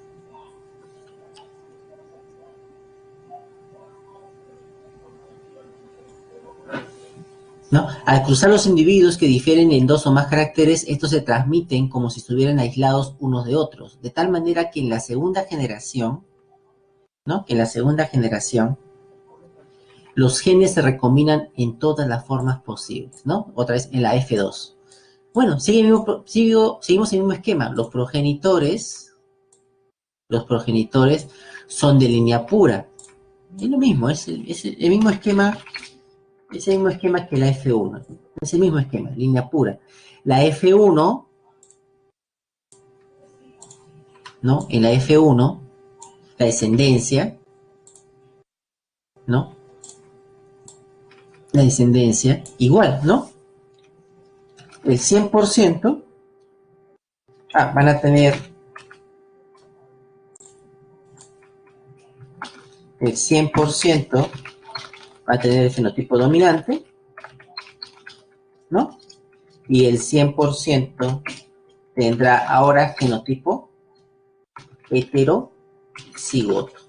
¿No? Al cruzar los individuos que difieren en dos o más caracteres, estos se transmiten como si estuvieran aislados unos de otros, de tal manera que en la segunda generación, ¿no? Que en la segunda generación, los genes se recombinan en todas las formas posibles, ¿no? Otra vez en la F2. Bueno, seguimos el mismo esquema. Los progenitores son de línea pura. Es lo mismo, es el mismo esquema. Es el mismo esquema que la F1. Es el mismo esquema, línea pura. La F1, ¿no? En la F1, la descendencia, ¿no? La descendencia, igual, ¿no? El 100%, van a tener el 100%, va a tener el fenotipo dominante, ¿no? Y el 100% tendrá ahora fenotipo heterocigoto.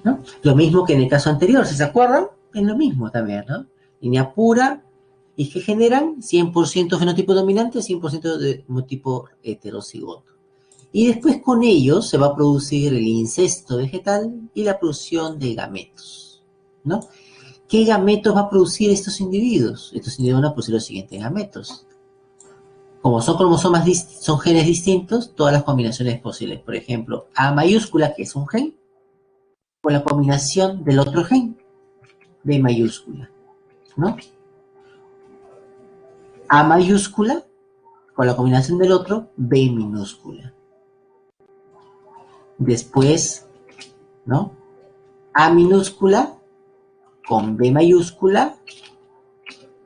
¿No? Lo mismo que en el caso anterior, si se acuerdan, es lo mismo también, ¿no? Línea pura, y que generan 100% fenotipo dominante, 100% de fenotipo heterocigoto. Y después con ellos se va a producir el incesto vegetal y la producción de gametos, ¿no? ¿Qué gametos va a producir estos individuos? Estos individuos van a producir los siguientes gametos. Como son cromosomas, son genes distintos, todas las combinaciones posibles. Por ejemplo, A mayúscula, que es un gen, con la combinación del otro gen. B mayúscula, ¿no? A mayúscula, con la combinación del otro, B minúscula. Después, ¿no? A minúscula con B mayúscula,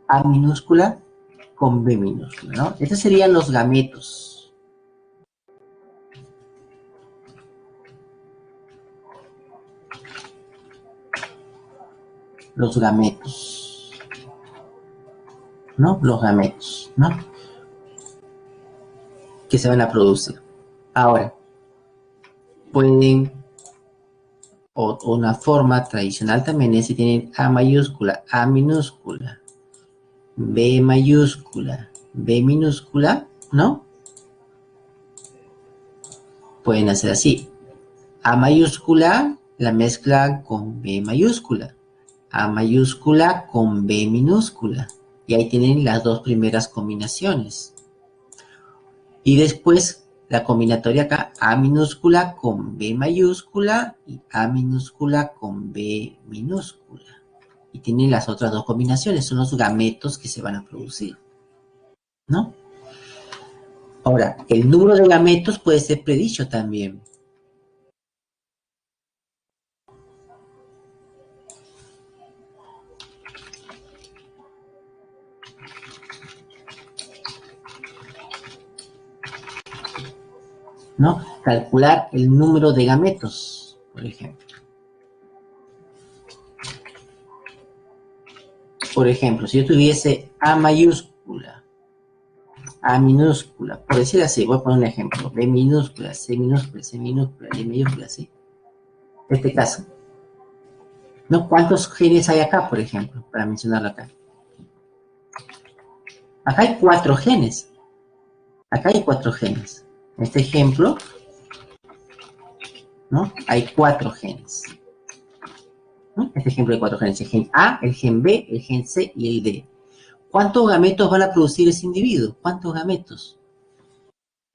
A minúscula con B minúscula, ¿no? Estos serían los gametos. Los gametos, ¿no? Los gametos, ¿no? Que se van a producir. Ahora, pueden, o una forma tradicional también es si tienen A mayúscula, A minúscula, B mayúscula, B minúscula, ¿no? Pueden hacer así. A mayúscula la mezclan con B mayúscula. A mayúscula con B minúscula. Y ahí tienen las dos primeras combinaciones. Y después la combinatoria acá, A minúscula con B mayúscula y A minúscula con B minúscula. Y tienen las otras dos combinaciones, son los gametos que se van a producir, ¿no? Ahora, el número de gametos puede ser predicho también. ¿No? Calcular el número de gametos, por ejemplo. Por ejemplo, si yo tuviese A mayúscula, A minúscula, por decir así, voy a poner un ejemplo, B minúscula, C minúscula, C minúscula, D mayúscula, ¿sí? Este caso. ¿No? ¿Cuántos genes hay acá, por ejemplo? Para mencionarlo acá. Acá hay 4 genes. Acá hay 4 genes. En este ejemplo, ¿no? Hay 4 genes. ¿No? Este ejemplo de 4 genes. El gen A, el gen B, el gen C y el D. ¿Cuántos gametos van a producir ese individuo? ¿Cuántos gametos?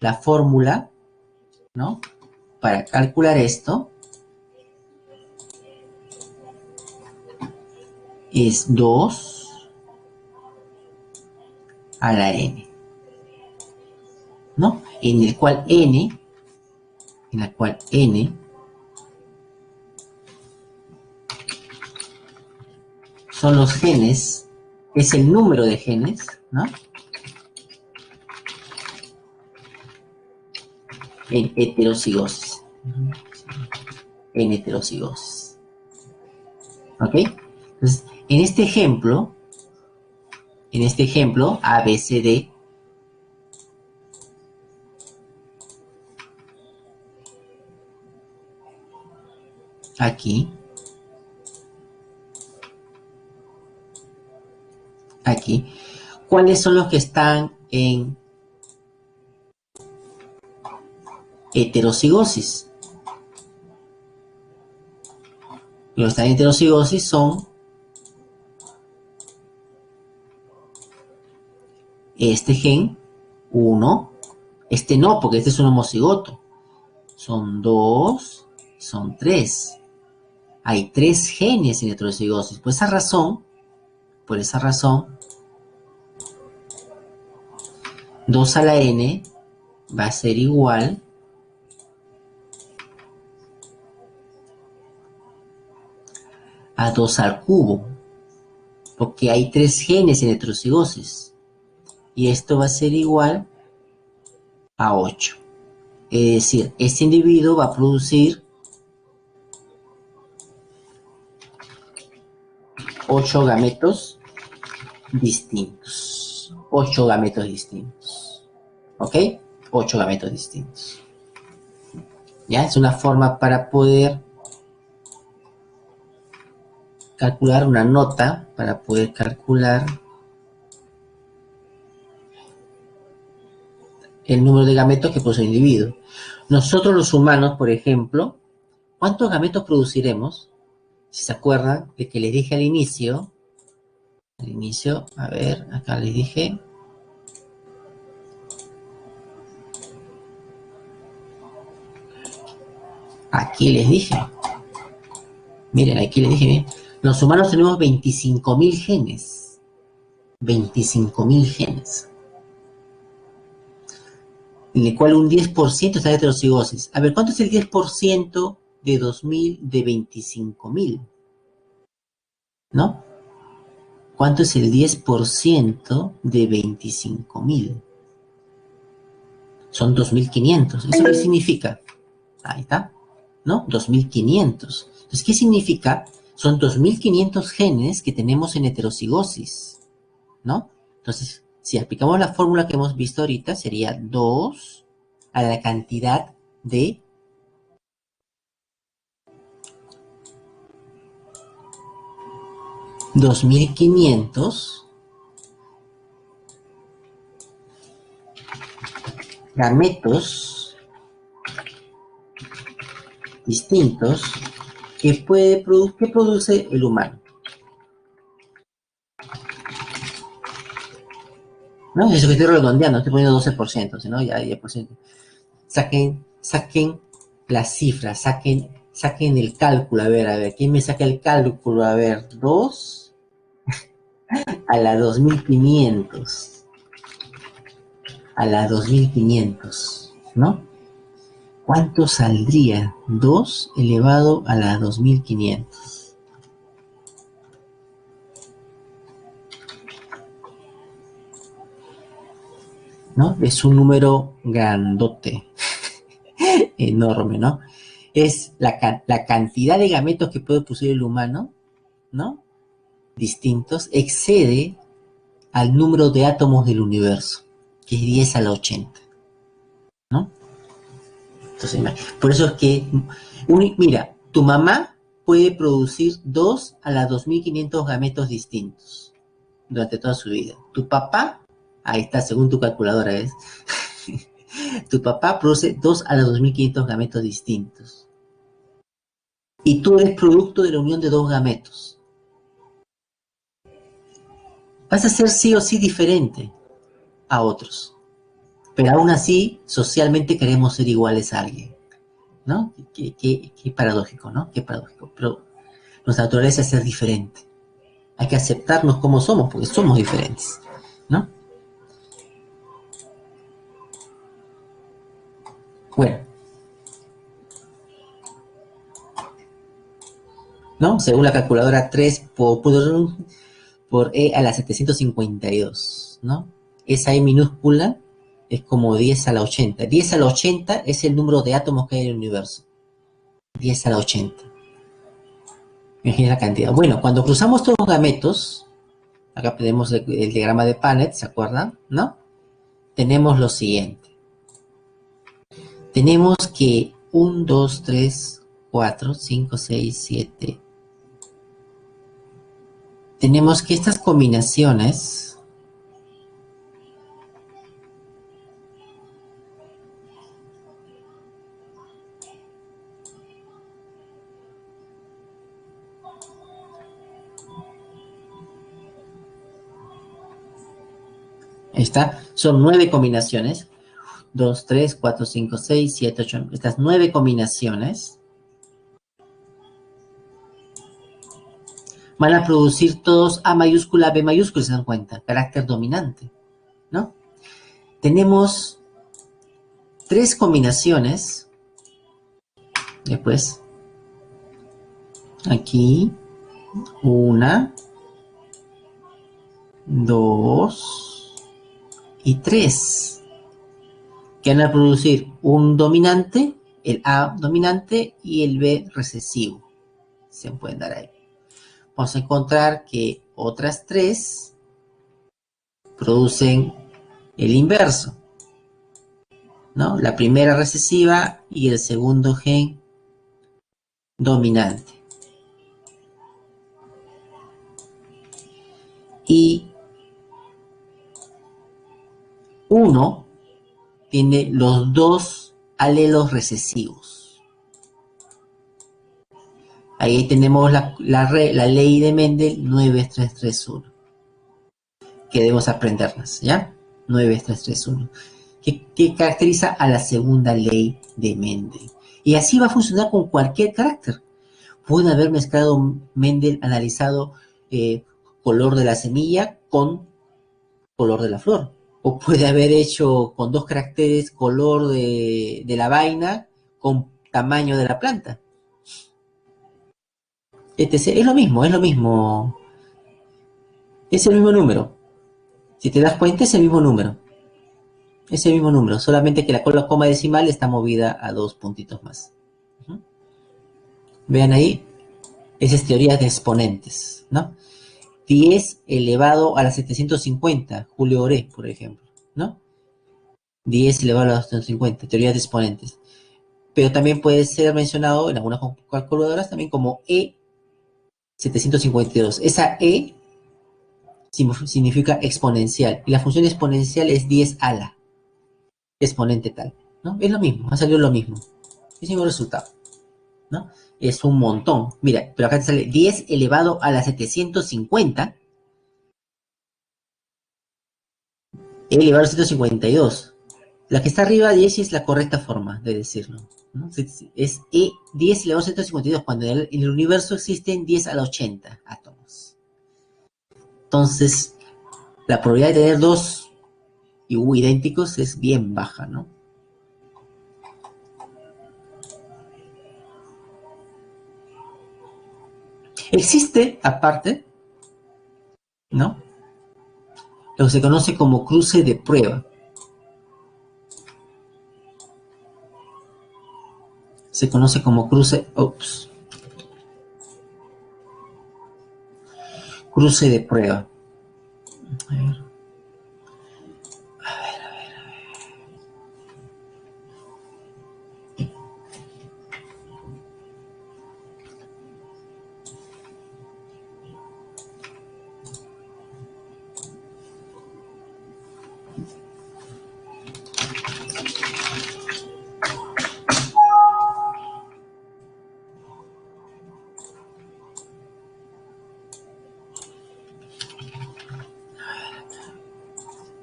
La fórmula, ¿no? Para calcular esto es 2 a la n, ¿no? En la cual n son los genes, es el número de genes, ¿no? En heterocigosis. En heterocigosis. ¿Ok? Entonces, en este ejemplo, A, B, C, D, aquí, ¿cuáles son los que están en heterocigosis? Los que están en heterocigosis son este gen, 1, este no, porque este es un homocigoto. Son 2, son 3. Hay 3 genes en heterocigosis. Por esa razón, 2 a la n va a ser igual a 2 al cubo, porque hay 3 genes en heterocigosis. Y esto va a ser igual a 8. Es decir, este individuo va a producir 8 gametos distintos. 8 gametos distintos. ¿Ok? 8 gametos distintos. ¿Ya? Es una forma para poder calcular una nota, para poder calcular el número de gametos que posee el individuo. Nosotros los humanos, por ejemplo, ¿cuántos gametos produciremos? Si se acuerdan de que les dije al inicio, a ver, acá les dije, aquí les dije, miren, aquí les dije, miren, Los humanos tenemos 25.000 genes. 25.000 genes. En el cual un 10% está en heterocigosis. A ver, ¿cuánto es el 10% de 2.000 de 25.000? ¿No? ¿Cuánto es el 10% de 25.000? Son 2.500. ¿Eso qué significa? Ahí está, ¿no? 2.500. Entonces, ¿qué significa? Son 2.500 genes que tenemos en heterocigosis, ¿no? Entonces, si aplicamos la fórmula que hemos visto ahorita, sería 2 a la cantidad de 2.500 gametos distintos que produce el humano, ¿no? Eso que estoy redondeando, estoy poniendo 12%, ¿no? Ya por ciento. Saquen las cifras, saquen el cálculo, a ver, ¿quién me saca el cálculo? A ver, 2 a la 2.500, a la 2.500, ¿no? ¿Cuánto saldría 2 elevado a la 2.500? ¿No? Es un número grandote, enorme, ¿no? Es la cantidad de gametos que puede producir el humano, ¿no? Distintos, excede al número de átomos del universo, que es 10 a la 80, ¿no? Entonces, por eso es que, mira, tu mamá puede producir 2 a la 2.500 gametos distintos durante toda su vida. Tu papá, ahí está, según tu calculadora, ¿ves? Tu papá produce 2 a la 2.500 gametos distintos. Y tú eres producto de la unión de dos gametos. Vas a ser sí o sí diferente a otros. Pero aún así, socialmente queremos ser iguales a alguien, ¿no? Qué paradójico, ¿no? Qué paradójico. Pero nuestra naturaleza es ser diferente. Hay que aceptarnos como somos, porque somos diferentes, ¿no? Bueno, ¿no? Según la calculadora 3 por E a la 752, ¿no? Esa E minúscula es como 10 a la 80. 10 a la 80 es el número de átomos que hay en el universo. 10 a la 80. Imagina la cantidad. Bueno, cuando cruzamos todos los gametos, acá tenemos el diagrama de Punnett, ¿se acuerdan? ¿No? Tenemos lo siguiente. Tenemos que 1, 2, 3, 4, 5, 6, 7. Tenemos que estas combinaciones son 9 combinaciones. 2, 3, 4, 5, 6, 7, 8. Estas 9 combinaciones van a producir todos A mayúscula, B mayúscula, se dan cuenta. Carácter dominante, ¿no? Tenemos 3 combinaciones. Después, aquí, 1, 2 y 3. Que van a producir un dominante, el A dominante y el B recesivo. Se pueden dar ahí. Vamos a encontrar que otras 3 producen el inverso, ¿no? La primera recesiva y el segundo gen dominante. Y 1 tiene los 2 alelos recesivos. Ahí tenemos la ley de Mendel 9331, que debemos aprendernos, ¿ya? 9331, que caracteriza a la segunda ley de Mendel. Y así va a funcionar con cualquier carácter. Puede haber mezclado Mendel, analizado color de la semilla con color de la flor. O puede haber hecho con dos caracteres color de la vaina con tamaño de la planta. Etc. Es lo mismo, es lo mismo. Es el mismo número. Si te das cuenta, es el mismo número. Es el mismo número, solamente que la coma decimal está movida a dos puntitos más. Uh -huh. Vean ahí, esa es teoría de exponentes, ¿no? 10 elevado a la 750, Julio Oré, por ejemplo, ¿no? 10 elevado a la 750, teoría de exponentes. Pero también puede ser mencionado en algunas calculadoras también como E752. Esa E significa exponencial, y la función exponencial es 10 a la exponente tal, ¿no? Es lo mismo, ha salido lo mismo, es el mismo resultado, ¿no? Es un montón. Mira, pero acá te sale 10 elevado a la 750 elevado a la 152. La que está arriba de 10 es la correcta forma de decirlo, ¿no? Es 10 elevado a 152 cuando en el universo existen 10 a la 80 átomos. Entonces, la probabilidad de tener dos idénticos es bien baja, ¿no? Existe, aparte, ¿no? Lo que se conoce como cruce de prueba. Se conoce como cruce de prueba. A ver.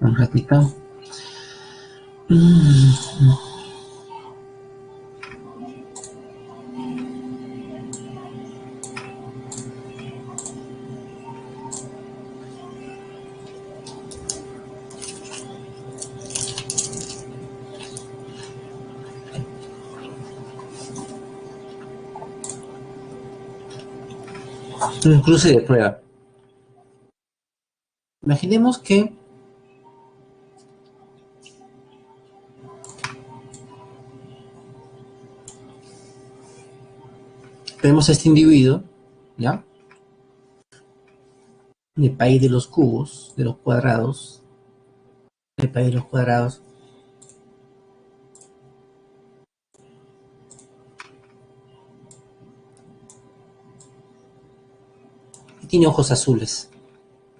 Un ratito. Un cruce de prueba. Imaginemos que tenemos a este individuo, ¿ya? El país de los cubos, de los cuadrados, el país de los cuadrados, y tiene ojos azules,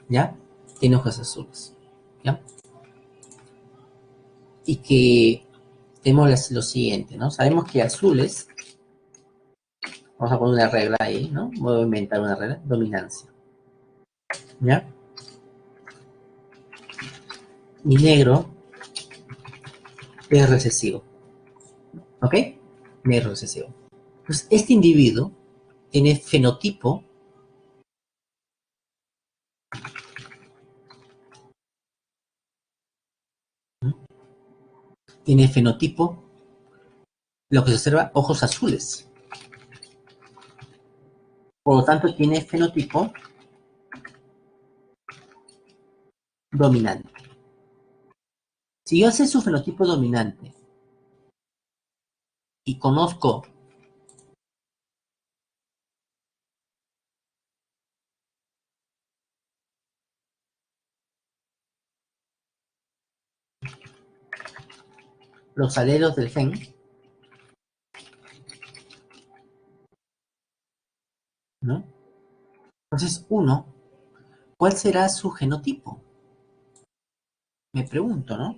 ¿ya? Tiene ojos azules, ¿ya? Y que tenemos lo siguiente, ¿no? Sabemos que azules, vamos a poner una regla ahí, ¿no? Voy a inventar una regla, dominancia, ¿ya? Y negro es recesivo, ¿ok? Negro recesivo. Pues este individuo tiene fenotipo tiene fenotipo, lo que se observa, ojos azules. Por lo tanto, tiene fenotipo dominante. Si yo sé su fenotipo dominante y conozco los alelos del gen, ¿no? Entonces, uno, ¿cuál será su genotipo? Me pregunto, ¿no?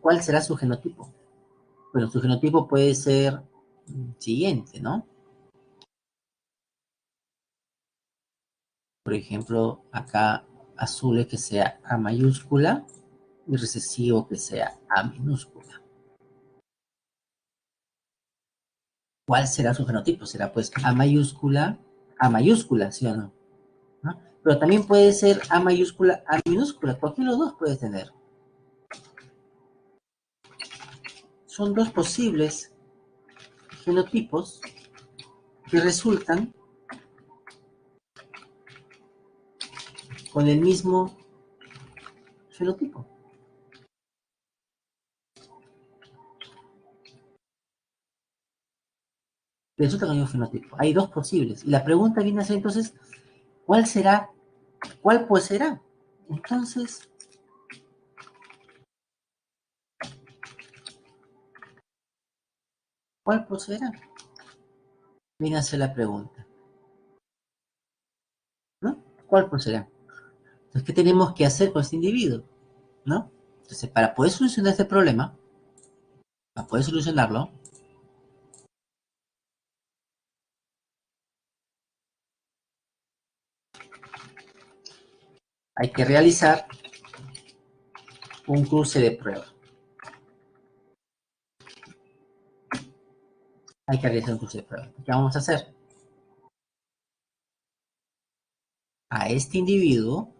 ¿Cuál será su genotipo? Bueno, su genotipo puede ser siguiente, ¿no? Por ejemplo, acá azules que sea A mayúscula y recesivo que sea A minúscula. ¿Cuál será su fenotipo? Será pues A mayúscula, ¿sí o no? ¿No? Pero también puede ser A mayúscula, A minúscula. Cualquiera de los dos puedes tener. Son dos posibles fenotipos que resultan con el mismo fenotipo. Resulta con el mismo fenotipo. Hay dos posibles. Y la pregunta viene a ser entonces, ¿cuál será? ¿Cuál pues será? Entonces, ¿cuál pues será? Viene a ser la pregunta, ¿no? ¿Cuál pues será? Entonces, ¿qué tenemos que hacer con este individuo? ¿No? Entonces, para poder solucionar este problema, para poder solucionarlo, hay que realizar un cruce de prueba. Hay que realizar un cruce de prueba. ¿Qué vamos a hacer? A este individuo,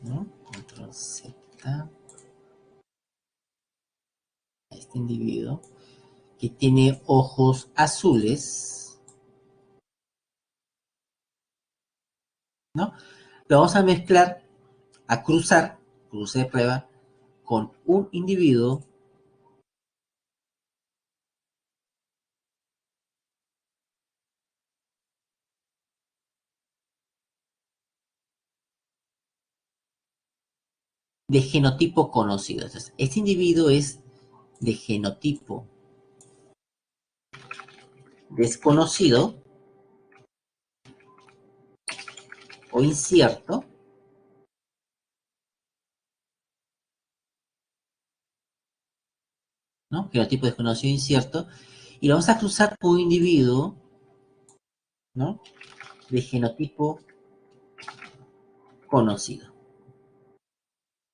¿no? Control Z, a este individuo que tiene ojos azules, ¿no? Lo vamos a mezclar, a cruzar, cruce de prueba, con un individuo de genotipo conocido. Entonces, este individuo es de genotipo desconocido o incierto, ¿no? Genotipo desconocido o incierto, y lo vamos a cruzar con un individuo, ¿no? De genotipo conocido,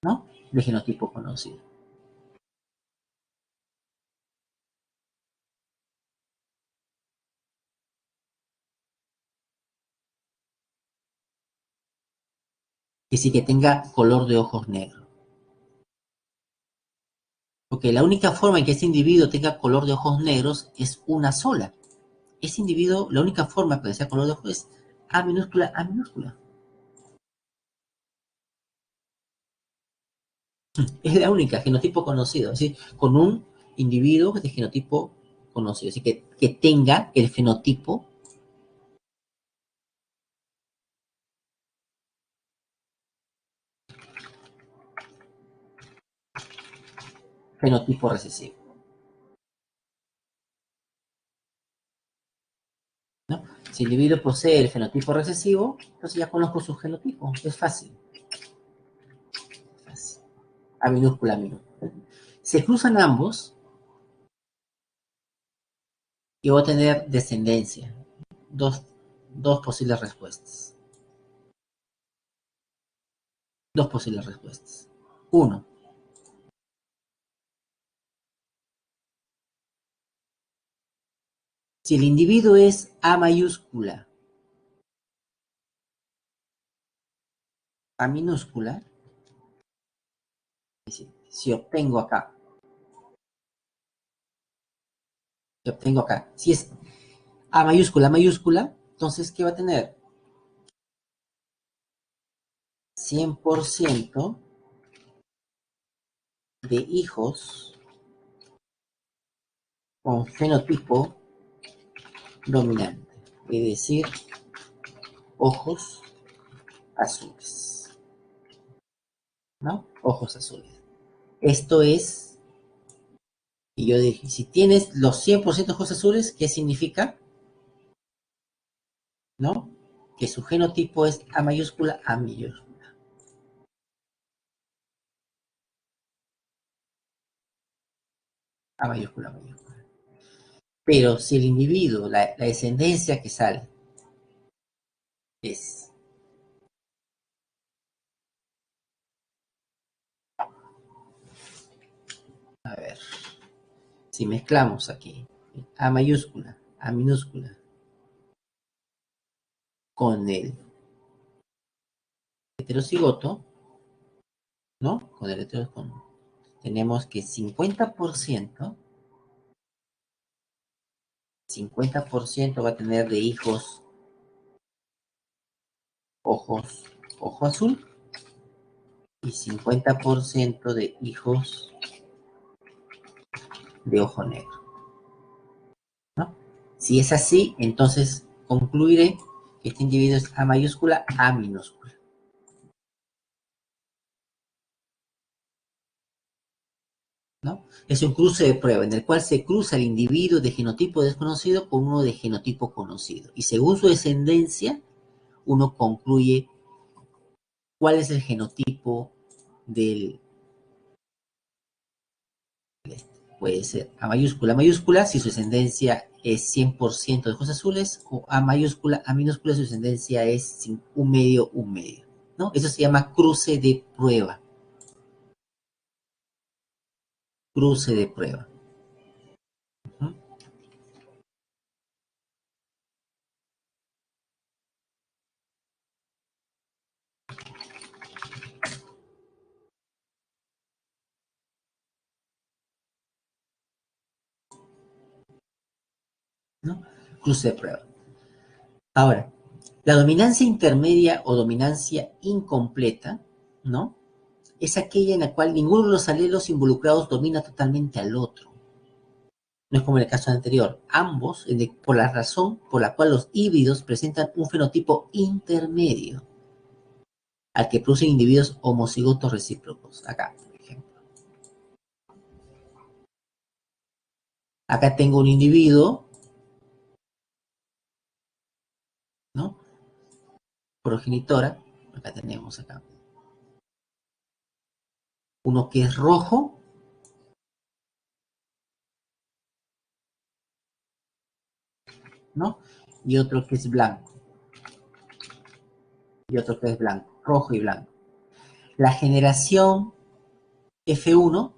¿no? De genotipo conocido. Que sí que tenga color de ojos negros. Porque la única forma en que este individuo tenga color de ojos negros es una sola. Ese individuo, la única forma que sea color de ojos es A minúscula, A minúscula. Es la única, genotipo conocido. Es decir, con un individuo de genotipo conocido. Así que tenga el fenotipo recesivo, ¿no? Si el individuo posee el fenotipo recesivo, entonces ya conozco su genotipo. Es fácil. Fácil. A minúscula, A minúscula. Se cruzan ambos y voy a tener descendencia. Dos, dos posibles respuestas. Dos posibles respuestas. Uno, si el individuo es A mayúscula, A minúscula, es decir, si es A mayúscula, entonces, ¿qué va a tener? 100% de hijos con fenotipo dominante, es decir, ojos azules, ¿no? Ojos azules. Esto es, y yo dije, si tienes los 100% ojos azules, ¿qué significa? ¿No? Que su genotipo es A mayúscula, A mayúscula. A mayúscula, A mayúscula. Pero si el individuo, la descendencia que sale es, a ver, si mezclamos aquí A mayúscula, A minúscula, con el heterocigoto, ¿no? Con el heterocigoto, tenemos que 50% va a tener de hijos ojos, ojo azul, y 50% de hijos de ojo negro, ¿no? Si es así, entonces concluiré que este individuo es A mayúscula, A minúscula, ¿no? Es un cruce de prueba en el cual se cruza el individuo de genotipo desconocido con uno de genotipo conocido. Y según su descendencia, uno concluye cuál es el genotipo del, puede ser A mayúscula, mayúscula, si su descendencia es 100% de ojos azules, o A mayúscula, A minúscula, si su descendencia es un medio, ¿no? Eso se llama cruce de prueba, cruce de prueba. ¿Mm? ¿No? Cruce de prueba. Ahora, la dominancia intermedia o dominancia incompleta, ¿no? Es aquella en la cual ninguno de los alelos involucrados domina totalmente al otro. No es como en el caso anterior. Ambos, por la razón por la cual los híbridos presentan un fenotipo intermedio al que producen individuos homocigotos recíprocos. Acá, por ejemplo. Acá tengo un individuo, ¿no? Progenitora. Acá tenemos acá. Uno que es rojo, ¿no? Y otro que es blanco. Y otro que es blanco. Rojo y blanco. La generación F1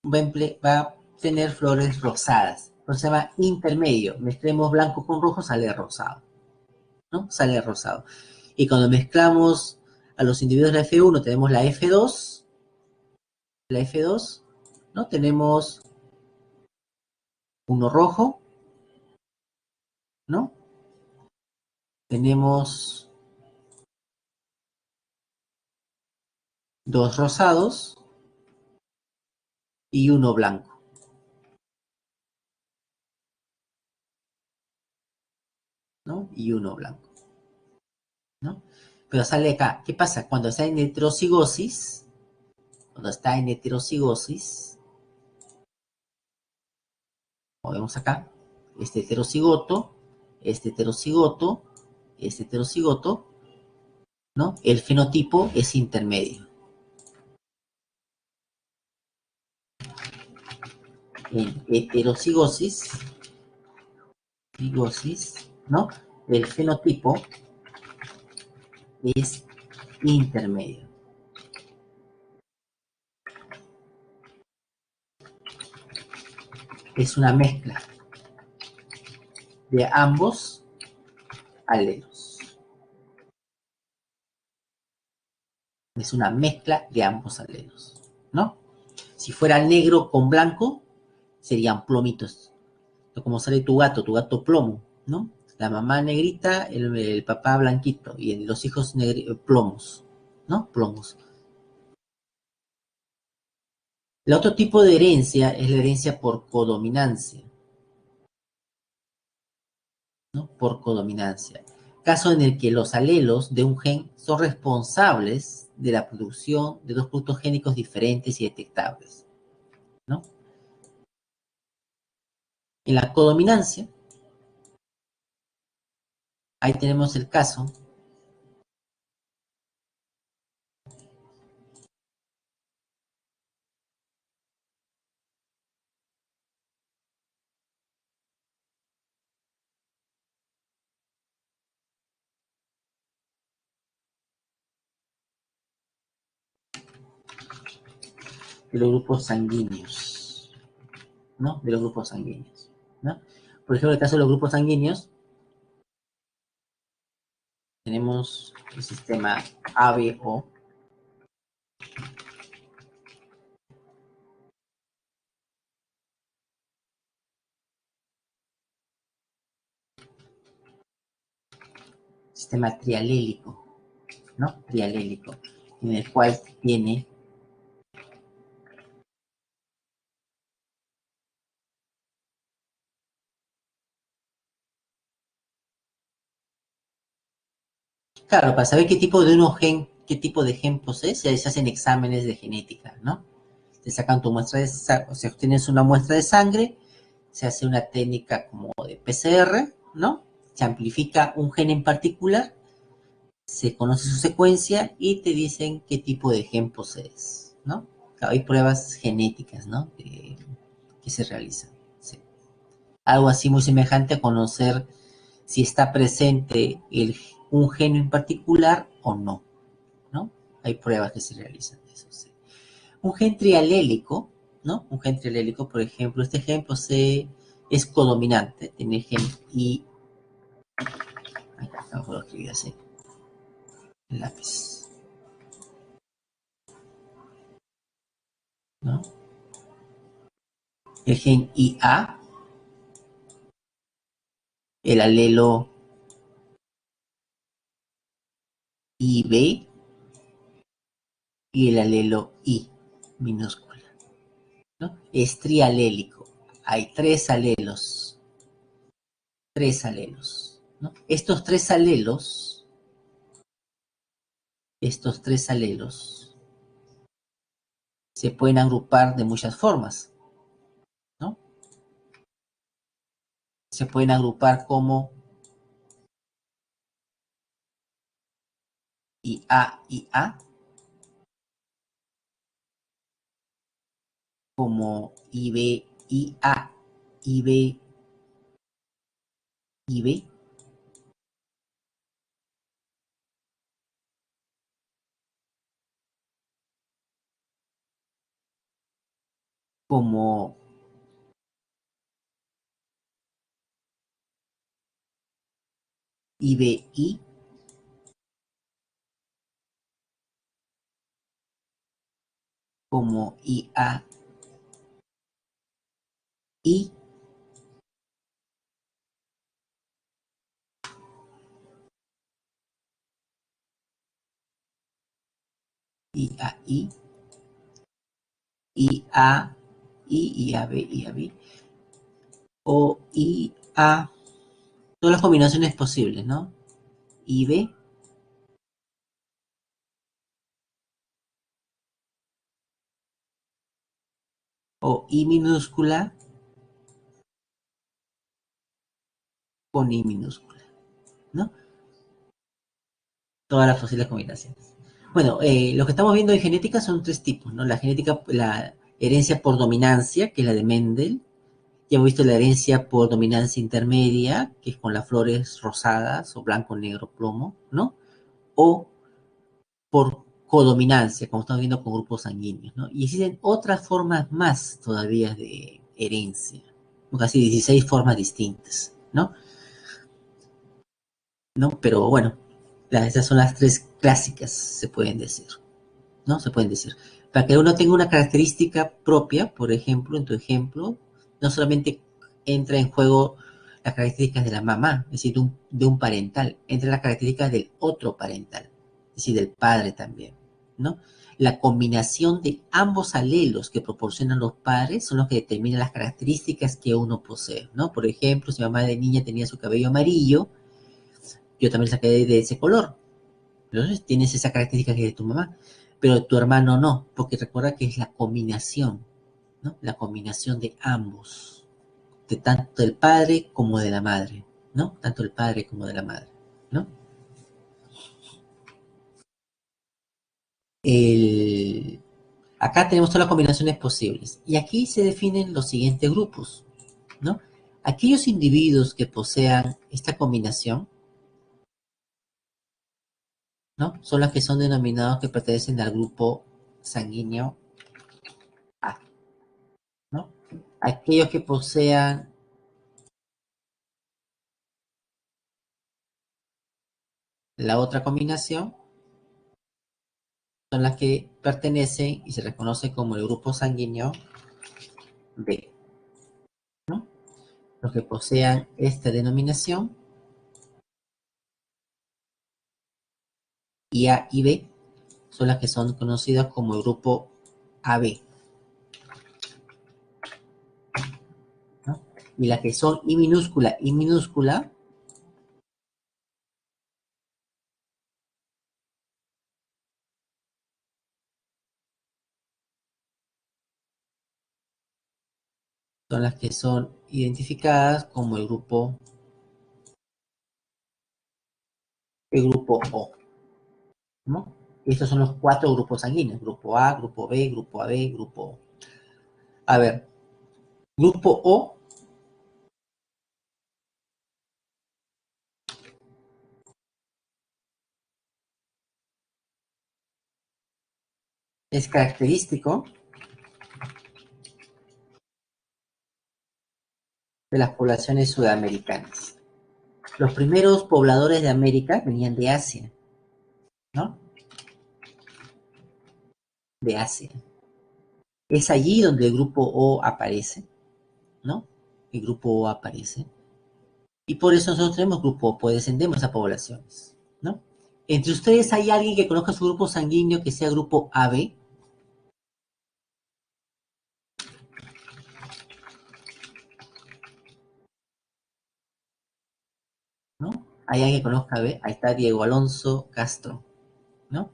va a tener flores rosadas. Entonces se llama intermedio. Mezclemos blanco con rojo, sale rosado, ¿no? Sale rosado. Y cuando mezclamos a los individuos de la F1, tenemos la F2, ¿no? Tenemos uno rojo, ¿no? Tenemos dos rosados y uno blanco, ¿no? Y uno blanco, ¿no? Pero sale acá. ¿Qué pasa? Cuando está en heterocigosis, como vemos acá, este heterocigoto, este heterocigoto, este heterocigoto, ¿no? El fenotipo es intermedio. En heterocigosis, ¿no? El fenotipo es intermedio. Es una mezcla de ambos alelos. Es una mezcla de ambos alelos, ¿no? Si fuera negro con blanco, serían plomitos. Como sale tu gato plomo, ¿no? La mamá negrita, el papá blanquito, y los hijos plomos, ¿no? Plomos. El otro tipo de herencia es la herencia por codominancia, ¿no? Por codominancia. Caso en el que los alelos de un gen son responsables de la producción de dos productos génicos diferentes y detectables, ¿no? En la codominancia, ahí tenemos el caso de los grupos sanguíneos, ¿no? De los grupos sanguíneos, ¿no? Por ejemplo, en el caso de los grupos sanguíneos, tenemos el sistema ABO, sistema trialélico, ¿no? Trialélico, en el cual tiene claro, para saber qué tipo de qué tipo de gen posee, se hacen exámenes de genética, ¿no? Te sacan tu muestra de sangre, o sea, tienes una muestra de sangre, se hace una técnica como de PCR, ¿no? Se amplifica un gen en particular, se conoce su secuencia y te dicen qué tipo de gen posees, ¿no? Claro, hay pruebas genéticas, ¿no? Que se realizan. Sí. Algo así muy semejante a conocer si está presente un gen en particular o no, ¿no? Hay pruebas que se realizan de eso, sí. Un gen trialélico, ¿no? Un gen trialélico, por ejemplo, este gen es codominante, tiene gen I, acá no puedo escribir así, el lápiz, ¿no? El gen IA, el alelo IB y el alelo I minúscula, ¿no? Es trialélico, hay tres alelos, ¿no? Estos tres alelos se pueden agrupar de muchas formas, ¿no? Se pueden agrupar como IA, como IB, IA, IB, IB, como IBI, como IA, I, IAI, IA, I, IAB, IAB, o IA, todas las combinaciones posibles, ¿no? IB, o I minúscula con I minúscula, ¿no? Todas las posibles combinaciones. Bueno, lo que estamos viendo en genética son tres tipos, ¿no? La genética, la herencia por dominancia, que es la de Mendel. Ya hemos visto la herencia por dominancia intermedia, que es con las flores rosadas o blanco, negro, plomo, ¿no? O por codominancia, como estamos viendo con grupos sanguíneos, ¿no? Y existen otras formas más todavía de herencia, casi 16 formas distintas, ¿no? ¿No? Pero bueno, esas son las tres clásicas, se pueden decir, ¿no? Se pueden decir. Para que uno tenga una característica propia, por ejemplo, en tu ejemplo, no solamente entra en juego las características de la mamá, es decir, de un parental, entra las características del otro parental, es decir, del padre también, ¿no? La combinación de ambos alelos que proporcionan los padres son los que determinan las características que uno posee, ¿no? Por ejemplo, si mamá de niña tenía su cabello amarillo, yo también saqué de ese color. Entonces tienes esa característica que es de tu mamá, pero tu hermano no, porque recuerda que es la combinación, ¿no? La combinación de ambos, de tanto del padre como de la madre, ¿no? Tanto el padre como de la madre, ¿no? El... Acá tenemos todas las combinaciones posibles. Y aquí se definen los siguientes grupos, ¿no? Aquellos individuos que posean esta combinación, ¿no? Son los que son denominados que pertenecen al grupo sanguíneo Aquellos que posean la otra combinación son las que pertenecen y se reconoce como el grupo sanguíneo B, ¿no? Los que posean esta denominación, y A y B, son las que son conocidas como el grupo AB, ¿no? Y las que son I minúscula, son las que son identificadas como el grupo O, ¿no? Estos son los cuatro grupos sanguíneos: grupo A, grupo B, grupo AB, grupo O. A ver, grupo O es característico de las poblaciones sudamericanas. Los primeros pobladores de América venían de Asia, ¿no? De Asia. Es allí donde el grupo O aparece, ¿no? El grupo O aparece. Y por eso nosotros tenemos grupo O, pues descendemos a poblaciones, ¿no? Entre ustedes hay alguien que conozca su grupo sanguíneo que sea grupo AB, ¿no? Hay alguien que conozca AB, ahí está Diego Alonso Castro, ¿no?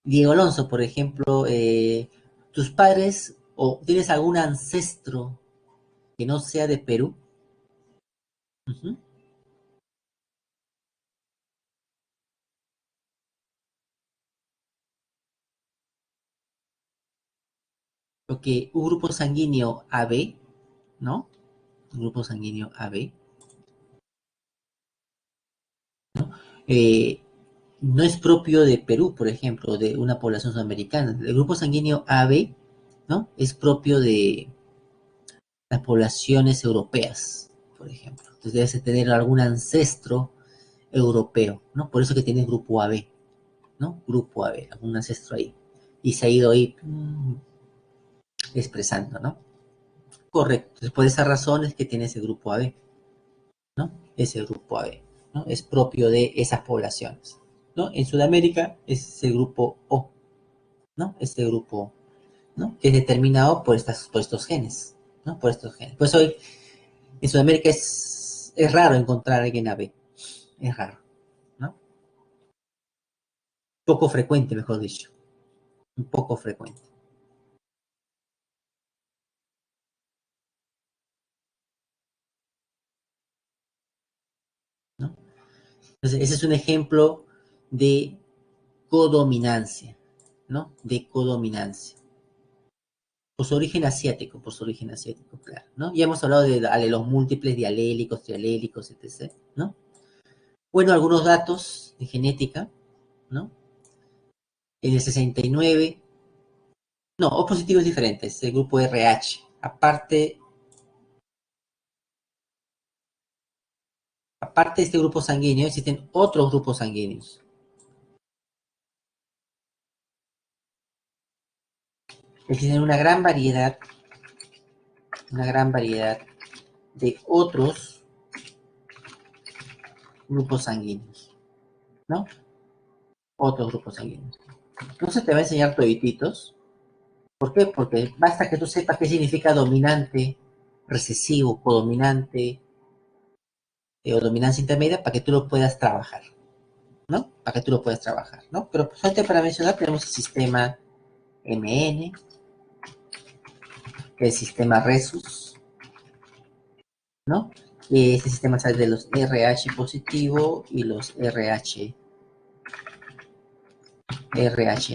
Diego Alonso, por ejemplo, tus padres o tienes algún ancestro que no sea de Perú. Uh-huh. Porque un grupo sanguíneo AB, ¿no? Un grupo sanguíneo AB, eh, no es propio de Perú, por ejemplo, de una población sudamericana. El grupo sanguíneo AB, ¿no? Es propio de las poblaciones europeas, por ejemplo. Entonces debes tener algún ancestro europeo, ¿no? Por eso que tiene grupo AB, ¿no? Grupo AB, algún ancestro ahí. Y se ha ido ahí expresando, ¿no? Correcto. Entonces, por esa razón es que tiene ese grupo AB, ¿no? Ese grupo AB, ¿no? Es propio de esas poblaciones, ¿no? En Sudamérica es el grupo O, ¿no? Este grupo, ¿no? Que es determinado por estos genes, ¿no? Por estos genes. Pues hoy en Sudamérica es raro encontrar a alguien AB, es raro, ¿no? Poco frecuente, mejor dicho, un poco frecuente, ¿no? Entonces, ese es un ejemplo de codominancia, ¿no? De codominancia. Por su origen asiático, claro, ¿no? Ya hemos hablado de alelos múltiples, dialélicos, trialélicos, etc., ¿no? Bueno, algunos datos de genética, ¿no? En el 69, no, O positivo es diferente, es el grupo RH. Aparte de este grupo sanguíneo, existen otros grupos sanguíneos. Existen una gran variedad de otros grupos sanguíneos, ¿no? Otros grupos sanguíneos. Entonces te va a enseñar todititos. ¿Por qué? Porque basta que tú sepas qué significa dominante, recesivo, codominante o dominancia intermedia para que tú lo puedas trabajar, ¿no? Para que tú lo puedas trabajar, ¿no? Pero solamente para mencionar tenemos el sistema MN, el sistema Rhesus, ¿no? Este sistema sale de los RH positivo y los RH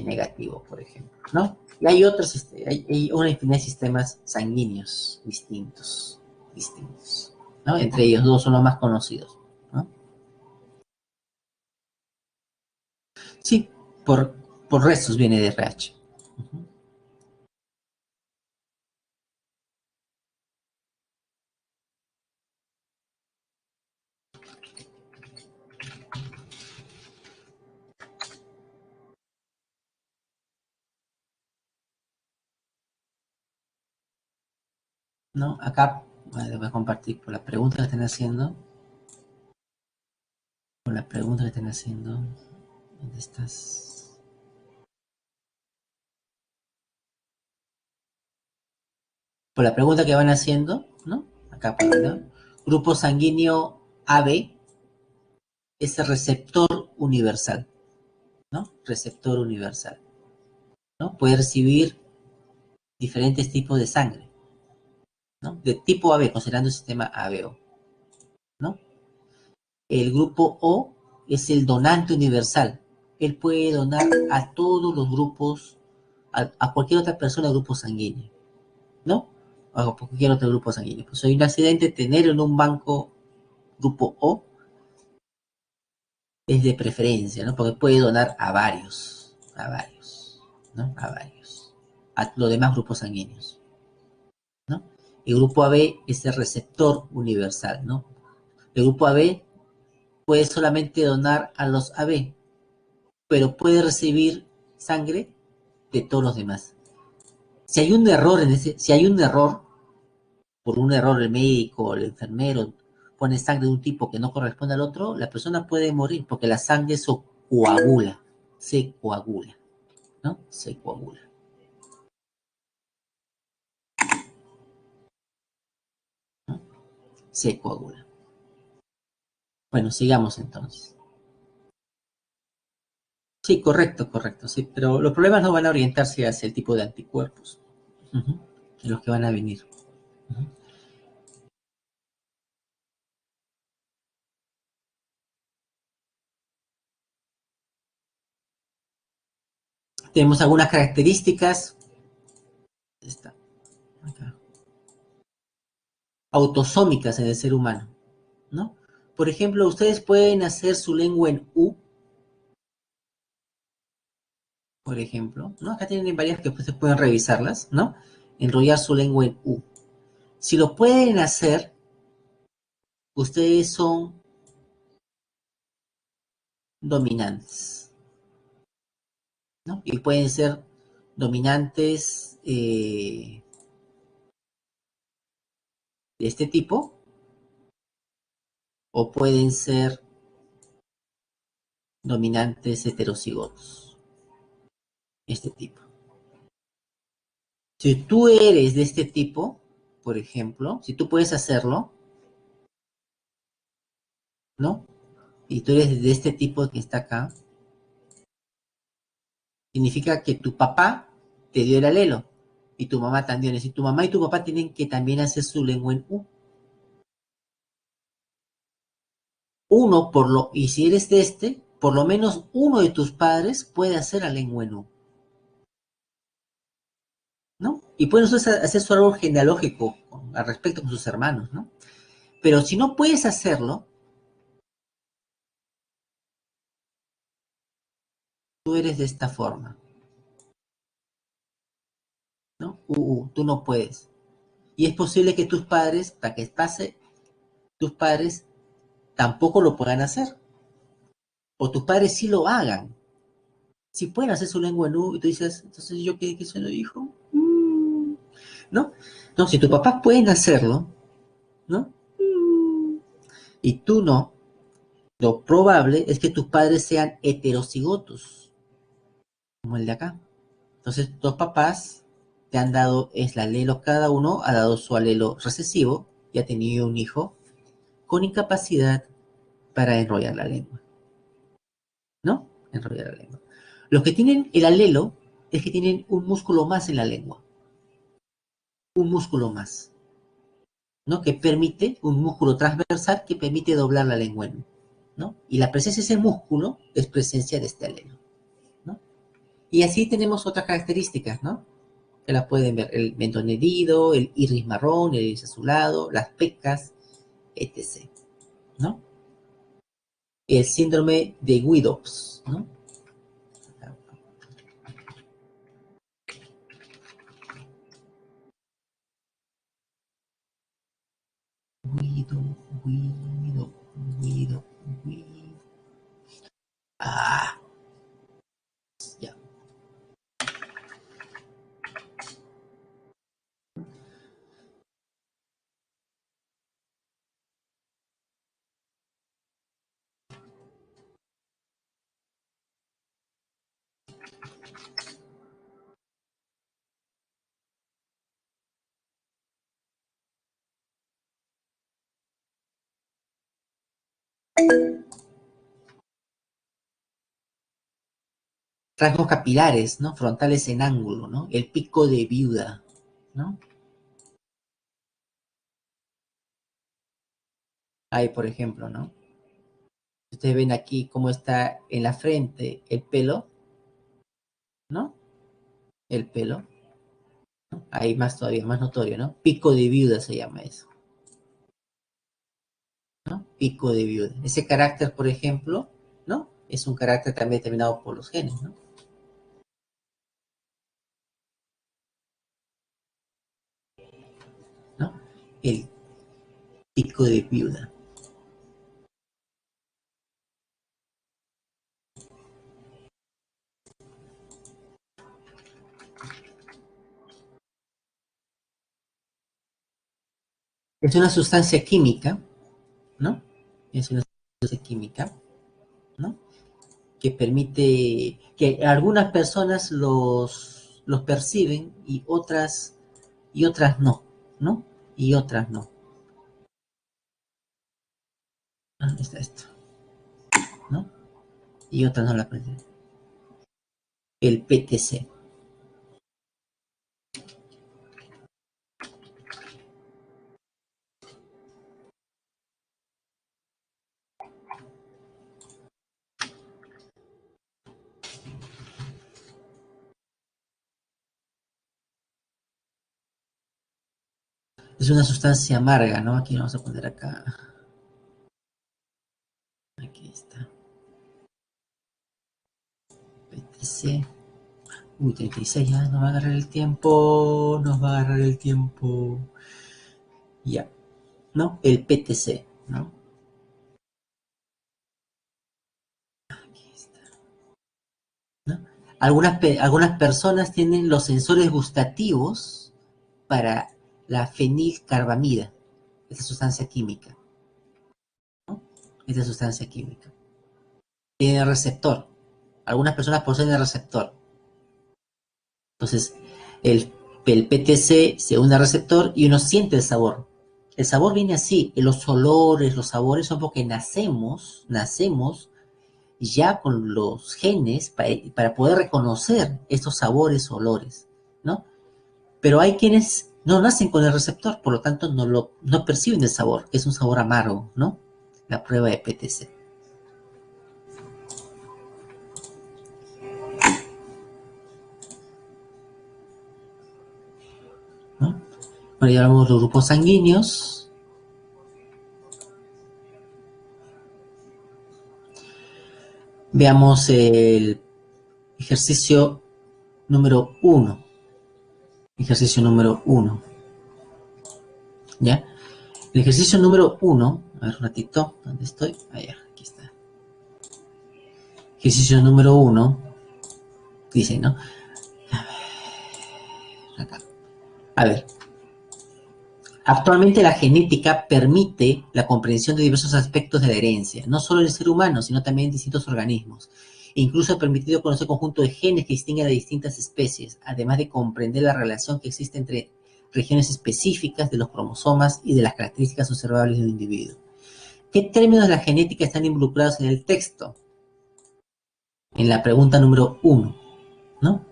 negativo, por ejemplo, ¿no? Y hay otros, hay una infinidad de sistemas sanguíneos distintos, ¿no? Entre ellos dos son los más conocidos, ¿no? Sí, por restos viene de RH. Uh-huh. ¿no? Acá, les voy a compartir por la pregunta que están haciendo. Por la pregunta que están haciendo. ¿Dónde estás? Por la pregunta que van haciendo, ¿no? Acá, ¿no? Grupo sanguíneo AB es el receptor universal, ¿no? Receptor universal, ¿no? Puede recibir diferentes tipos de sangre, ¿no? De tipo AB, considerando el sistema ABO, ¿no? El grupo O es el donante universal. Él puede donar a todos los grupos, a cualquier otra persona del grupo sanguíneo, ¿no? A cualquier otro grupo sanguíneo. Pues hay un accidente, tener en un banco grupo O es de preferencia, ¿no? Porque puede donar a varios, ¿no? A varios, a los demás grupos sanguíneos, ¿no? El grupo AB es el receptor universal, ¿no? El grupo AB puede solamente donar a los AB, pero puede recibir sangre de todos los demás. Si hay un error si hay un error, por un error el médico o el enfermero pone sangre de un tipo que no corresponde al otro, la persona puede morir porque la sangre se coagula, ¿no? Se coagula. ¿No? Se coagula. Bueno, sigamos entonces. Sí, correcto, correcto, sí, pero los problemas no van a orientarse hacia el tipo de anticuerpos, de los que van a venir. Tenemos algunas características esta, acá, autosómicas en el ser humano, ¿no? Por ejemplo, ustedes pueden hacer su lengua en U, por ejemplo, ¿no? Acá tienen varias que ustedes pueden revisarlas, ¿no? Enrollar su lengua en U. Si lo pueden hacer, ustedes son dominantes, ¿no? Y pueden ser dominantes de este tipo, o pueden ser dominantes heterocigotos, este tipo. Si tú eres de este tipo, por ejemplo, si tú puedes hacerlo, ¿no? Y tú eres de este tipo que está acá, significa que tu papá te dio el alelo y tu mamá también. Es decir, tu mamá y tu papá tienen que también hacer su lengua en U. Y si eres de este, por lo menos uno de tus padres puede hacer la lengua en U, ¿no? Y pueden hacer su árbol genealógico al respecto con sus hermanos, ¿no? Pero si no puedes hacerlo, tú eres de esta forma, ¿no? Tú no puedes. Y es posible que tus padres, para que pase, tus padres tampoco lo puedan hacer. O tus padres sí lo hagan. Si pueden hacer su lengua en U, y tú dices, entonces yo qué soy el hijo. ¿No? No, si tus papás pueden hacerlo, ¿no? Y tú no, lo probable es que tus padres sean heterocigotos, como el de acá. Entonces, dos papás te han dado, es el alelo, cada uno ha dado su alelo recesivo y ha tenido un hijo con incapacidad para enrollar la lengua, ¿no? Enrollar la lengua. Los que tienen el alelo es que tienen un músculo más en la lengua, un músculo más, ¿no? Que permite, un músculo transversal que permite doblar la lengua, ¿no? Y la presencia de ese músculo es presencia de este alelo, ¿no? Y así tenemos otras características, ¿no? Que las pueden ver, el mentón herido, el iris marrón, el iris azulado, las pecas, etc., ¿no? El síndrome de Widows, ¿no? Guido, Guido, Guido, Guido. Ah, ya. Rasgos capilares, ¿no? Frontales en ángulo, ¿no? El pico de viuda, ¿no? Ahí, por ejemplo, ¿no? Ustedes ven aquí cómo está en la frente el pelo, ¿no? El pelo. Ahí más todavía, más notorio, ¿no? Pico de viuda se llama eso, ¿no? Pico de viuda. Ese carácter, por ejemplo, ¿no? Es un carácter también determinado por los genes, ¿no? ¿No? El pico de viuda. Es una sustancia química, ¿no? Es una sustancia química, ¿no? Que permite, que algunas personas los perciben y otras no, ¿no? Y otras no. Ah, está esto, ¿no? Y otras no la perciben. El PTC. Es una sustancia amarga, ¿no? Aquí vamos a poner acá. Aquí está. PTC. Uy, 36 ya, nos va a agarrar el tiempo. Nos va a agarrar el tiempo. Ya, ¿no? El PTC, ¿no? Aquí está, ¿no? Algunas personas tienen los sensores gustativos para la fenilcarbamida, esa sustancia química, ¿no? Esa sustancia química. Tiene receptor. Algunas personas poseen el receptor. Entonces, el, el PTC se une al receptor y uno siente el sabor. El sabor viene así, los olores, los sabores son porque nacemos ya con los genes para poder reconocer estos sabores, olores, ¿no? Pero hay quienes no nacen con el receptor, por lo tanto no perciben el sabor, es un sabor amargo, ¿no? La prueba de PTC, ¿no? Bueno, ya hablamos de los grupos sanguíneos. Veamos el ejercicio número 1. Ejercicio número 1. ¿Ya? El ejercicio número 1, a ver un ratito, ¿dónde estoy? Allá, aquí está. Ejercicio número 1, dice, ¿no? Acá. A ver, actualmente la genética permite la comprensión de diversos aspectos de la herencia, no solo en el ser humano, sino también en distintos organismos. E incluso ha permitido conocer conjunto de genes que distinguen a distintas especies, además de comprender la relación que existe entre regiones específicas de los cromosomas y de las características observables de un individuo. ¿Qué términos de la genética están involucrados en el texto? En la pregunta número 1, ¿no?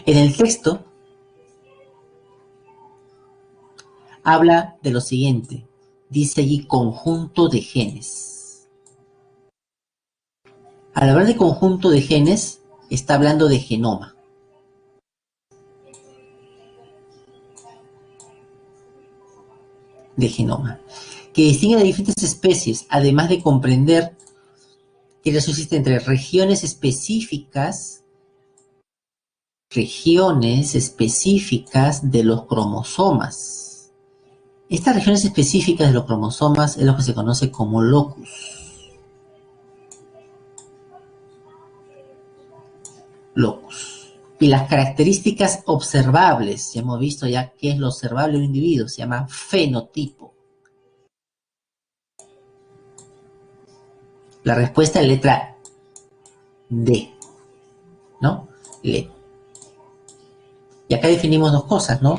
En el texto habla de lo siguiente, dice allí conjunto de genes. Al hablar de conjunto de genes, está hablando de genoma. De genoma. Que distingue a diferentes especies, además de comprender qué relación existe entre regiones específicas de los cromosomas. Estas regiones específicas de los cromosomas es lo que se conoce como locus. Locus. Y las características observables, ya hemos visto ya qué es lo observable de un individuo, se llama fenotipo. La respuesta es letra D, ¿no? Le. Y acá definimos dos cosas, ¿no?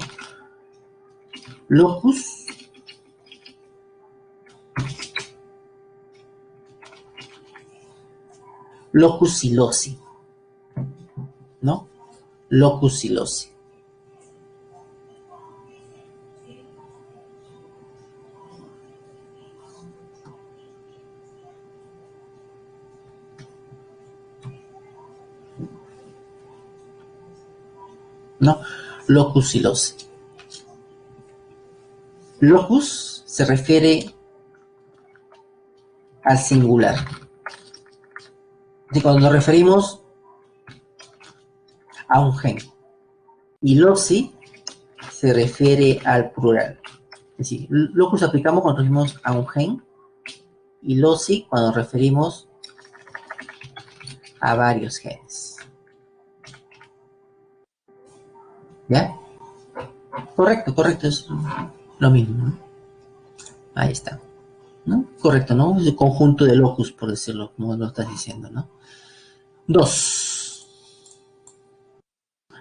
Locus Locus silosi, ¿no? Locus silosi. ¿No? Locus silosi. Locus se refiere al singular. Y cuando nos referimos a un gen. Y loci se refiere al plural. Es decir, locus aplicamos cuando nos referimos a un gen. Y loci cuando nos referimos a varios genes. ¿Ya? Correcto, correcto. Es lo mismo, ¿no? Ahí está. ¿No? Correcto, ¿no? Es el conjunto de locus, por decirlo, como lo estás diciendo, ¿no? 2.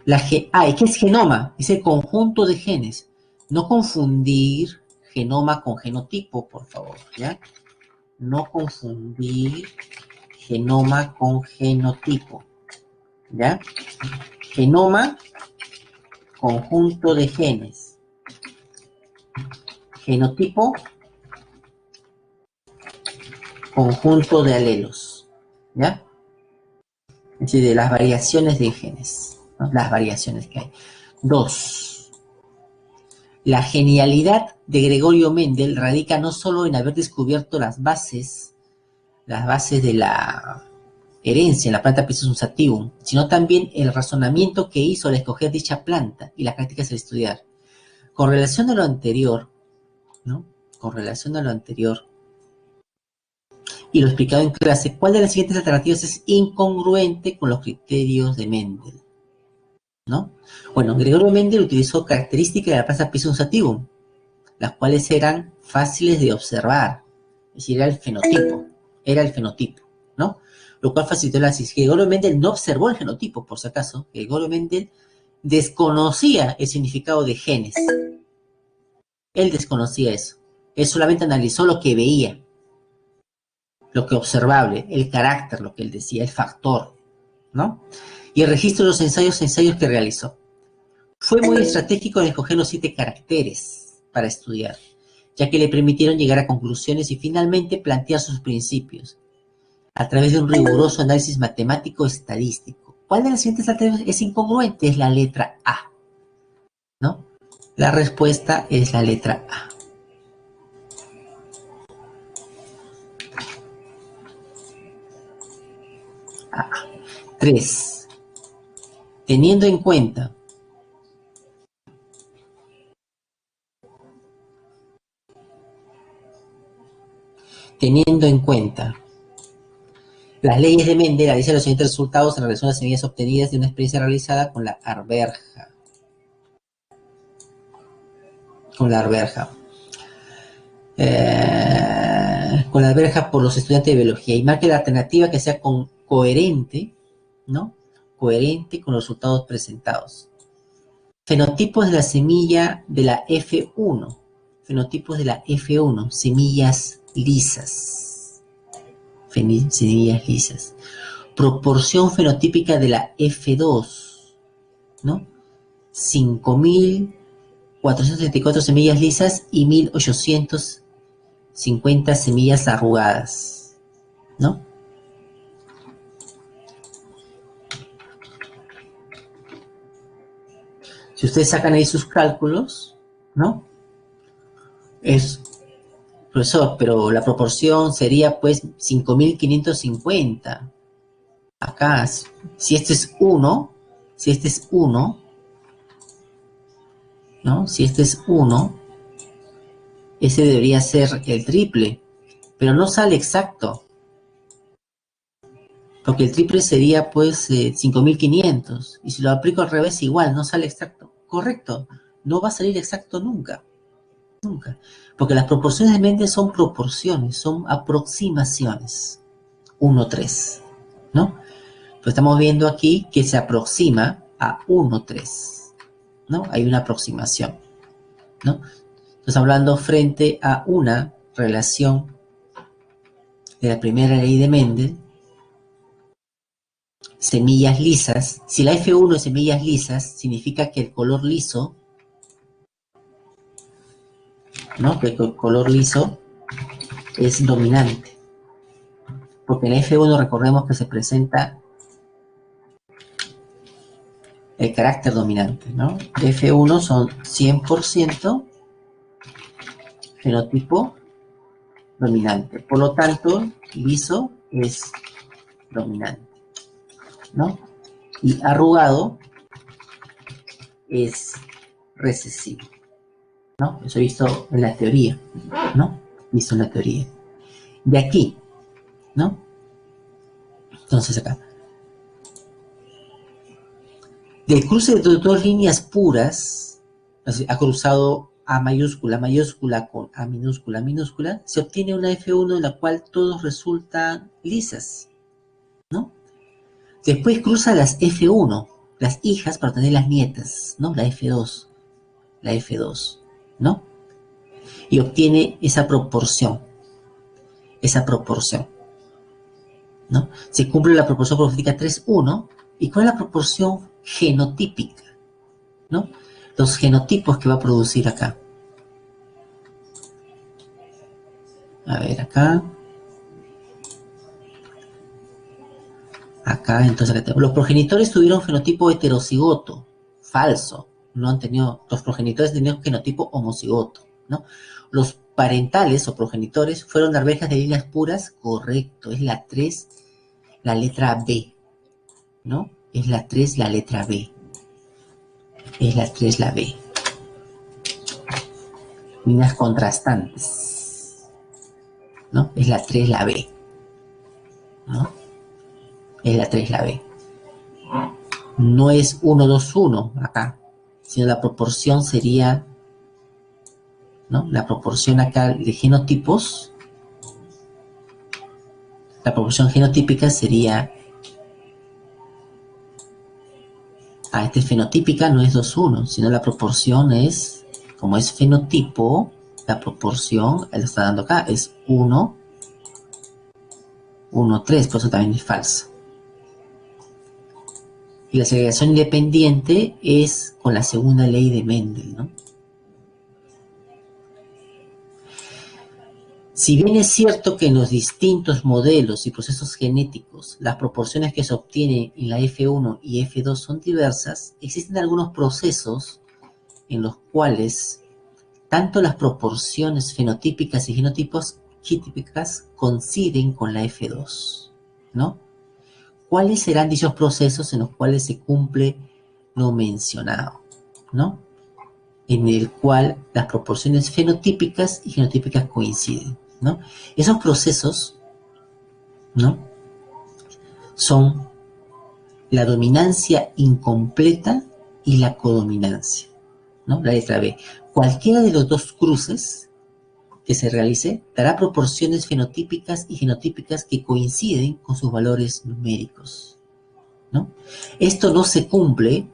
¿Y qué es genoma? Es el conjunto de genes. No confundir genoma con genotipo, por favor, ¿ya? No confundir genoma con genotipo, ¿ya? Genoma, conjunto de genes. Genotipo, conjunto de alelos, ¿ya? Es decir, de las variaciones de genes, ¿no? Las variaciones que hay. 2. La genialidad de Gregorio Mendel radica no solo en haber descubierto las bases de la herencia en la planta Pisum sativum, sino también el razonamiento que hizo al escoger dicha planta y las prácticas al estudiar. Con relación a lo anterior, ¿no? Con relación a lo anterior, y lo explicado en clase, ¿cuál de las siguientes alternativas es incongruente con los criterios de Mendel? ¿No? Bueno, Gregorio Mendel utilizó características de la planta Pisum sativum, las cuales eran fáciles de observar, es decir, era el fenotipo, ¿no? Lo cual facilitó el análisis. Gregorio Mendel no observó el genotipo, por si acaso. Gregorio Mendel desconocía el significado de genes. Él desconocía eso. Él solamente analizó lo que veía, lo que observable, el carácter, lo que él decía, el factor, ¿no? Y el registro de los ensayos que realizó. Fue muy estratégico en escoger los 7 caracteres para estudiar, ya que le permitieron llegar a conclusiones y finalmente plantear sus principios a través de un riguroso análisis matemático estadístico. ¿Cuál de las siguientes alternativas es incongruente? Es la letra A, ¿no? La respuesta es la letra A. A. 3. Teniendo en cuenta las leyes de Mendel, analiza los siguientes resultados en relación a las semillas obtenidas de una experiencia realizada con la arberja. Con la arberja por los estudiantes de biología y marque la alternativa que sea coherente, ¿no? Coherente con los resultados presentados. Fenotipos de la semilla de la F1. Fenotipos de la F1, semillas lisas. Semillas lisas. Proporción fenotípica de la F2, ¿no? 5.434 semillas lisas y 1.850 semillas arrugadas, ¿no? Si ustedes sacan ahí sus cálculos, ¿no? Es, profesor, pero la proporción sería pues 5.550. Acá, si este es 1, ¿no? Si este es 1, ese debería ser el triple, pero no sale exacto. Porque el triple sería pues 5.500. Y si lo aplico al revés, igual, no sale exacto. Correcto, no va a salir exacto nunca. Nunca. Porque las proporciones de Mendel son proporciones, son aproximaciones. 1,3, ¿no? Pero estamos viendo aquí que se aproxima a 1,3, ¿no? Hay una aproximación, ¿no? Estamos hablando frente a una relación de la primera ley de Mendel semillas lisas. Si la F1 es semillas lisas, significa que el color liso, ¿no? Que el color liso es dominante. Porque en la F1 recordemos que se presenta el carácter dominante, ¿no? F1 son 100% fenotipo dominante. Por lo tanto, liso es dominante, ¿no? Y arrugado es recesivo, ¿no? Eso he visto en la teoría, ¿no? Visto en la teoría. De aquí, ¿no? Entonces acá. Del cruce de dos líneas puras, ha cruzado A mayúscula, mayúscula con A minúscula, minúscula, se obtiene una F1 en la cual todos resultan lisas, ¿no? Después cruza las F1, las hijas para tener las nietas, ¿no? La F2, ¿no? Y obtiene esa proporción, ¿no? Se cumple la proporción profética 3:1. ¿Y cuál es la proporción genotípica, ¿no? Los genotipos que va a producir acá. A ver, acá. Acá, entonces, acá tengo. Los progenitores tuvieron fenotipo heterocigoto. Falso. No han tenido, los progenitores tenían genotipo homocigoto, ¿no? Los parentales o progenitores fueron arvejas de líneas puras. Correcto. Es la 3, la letra B, ¿no? Es la 3, la letra B. Es la 3, la B. Líneas contrastantes, ¿no? Es la 3, la B, ¿no? Es la 3, la B. No es 1, 2, 1 acá, sino la proporción sería, ¿no? La proporción acá de genotipos, la proporción genotípica sería, esta es fenotípica, no es 2, 1, sino la proporción es, como es fenotipo, la proporción, él está dando acá, es 1, 1, 3, por eso también es falso. Y la segregación independiente es con la segunda ley de Mendel, ¿no? Si bien es cierto que en los distintos modelos y procesos genéticos las proporciones que se obtienen en la F1 y F2 son diversas, existen algunos procesos en los cuales tanto las proporciones fenotípicas y genotípicas coinciden con la F2, ¿no? ¿Cuáles serán dichos procesos en los cuales se cumple lo mencionado, ¿no? En el cual las proporciones fenotípicas y genotípicas coinciden, ¿no? Esos procesos, ¿no? Son la dominancia incompleta y la codominancia, ¿no? La letra B. Cualquiera de los dos cruces que se realice dará proporciones fenotípicas y genotípicas que coinciden con sus valores numéricos, ¿no? Esto no se cumple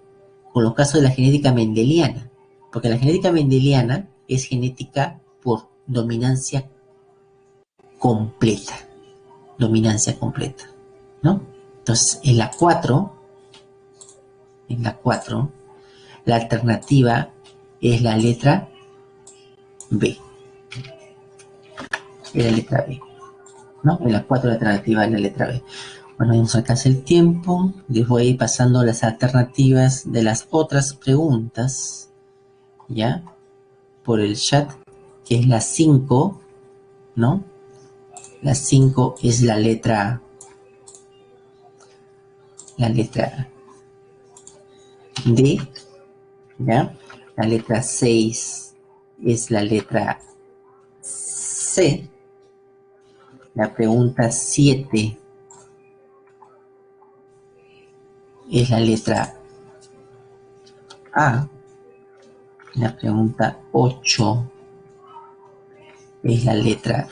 con los casos de la genética mendeliana, porque la genética mendeliana es genética por dominancia completa, ¿no? Entonces, en la 4, la alternativa es la letra B. Es la letra B, ¿no? En la 4 la alternativa es la letra B. Bueno, vamos a hacer el tiempo. Les voy a ir pasando las alternativas de las otras preguntas, ¿ya? Por el chat, que es la 5, ¿no? La 5 es la letra D, ¿ya? La letra 6 es la letra C. La pregunta 7 es la letra A. La pregunta 8 es la letra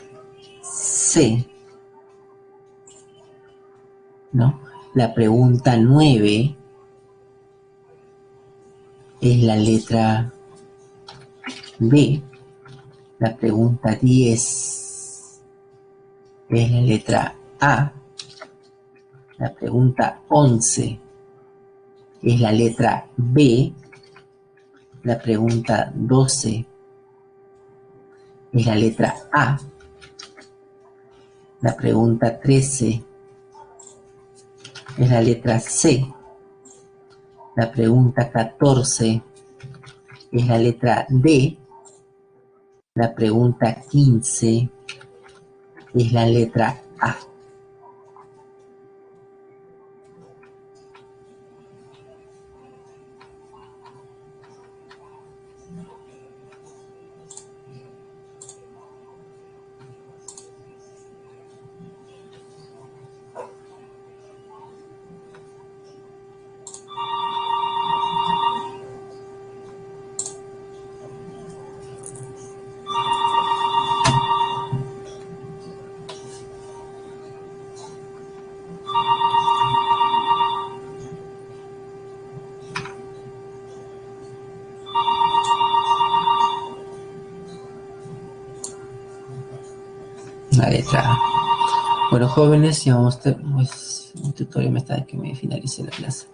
C, ¿no? La pregunta 9 es la letra B. La pregunta 10 es la letra A. La pregunta 11 es la letra B. La pregunta 12 es la letra A. La pregunta 13 es la letra C. La pregunta 14 es la letra D. La pregunta 15 es la letra A. La letra A. Bueno, jóvenes, ya vamos a un tutorial más tarde que me finalice la clase.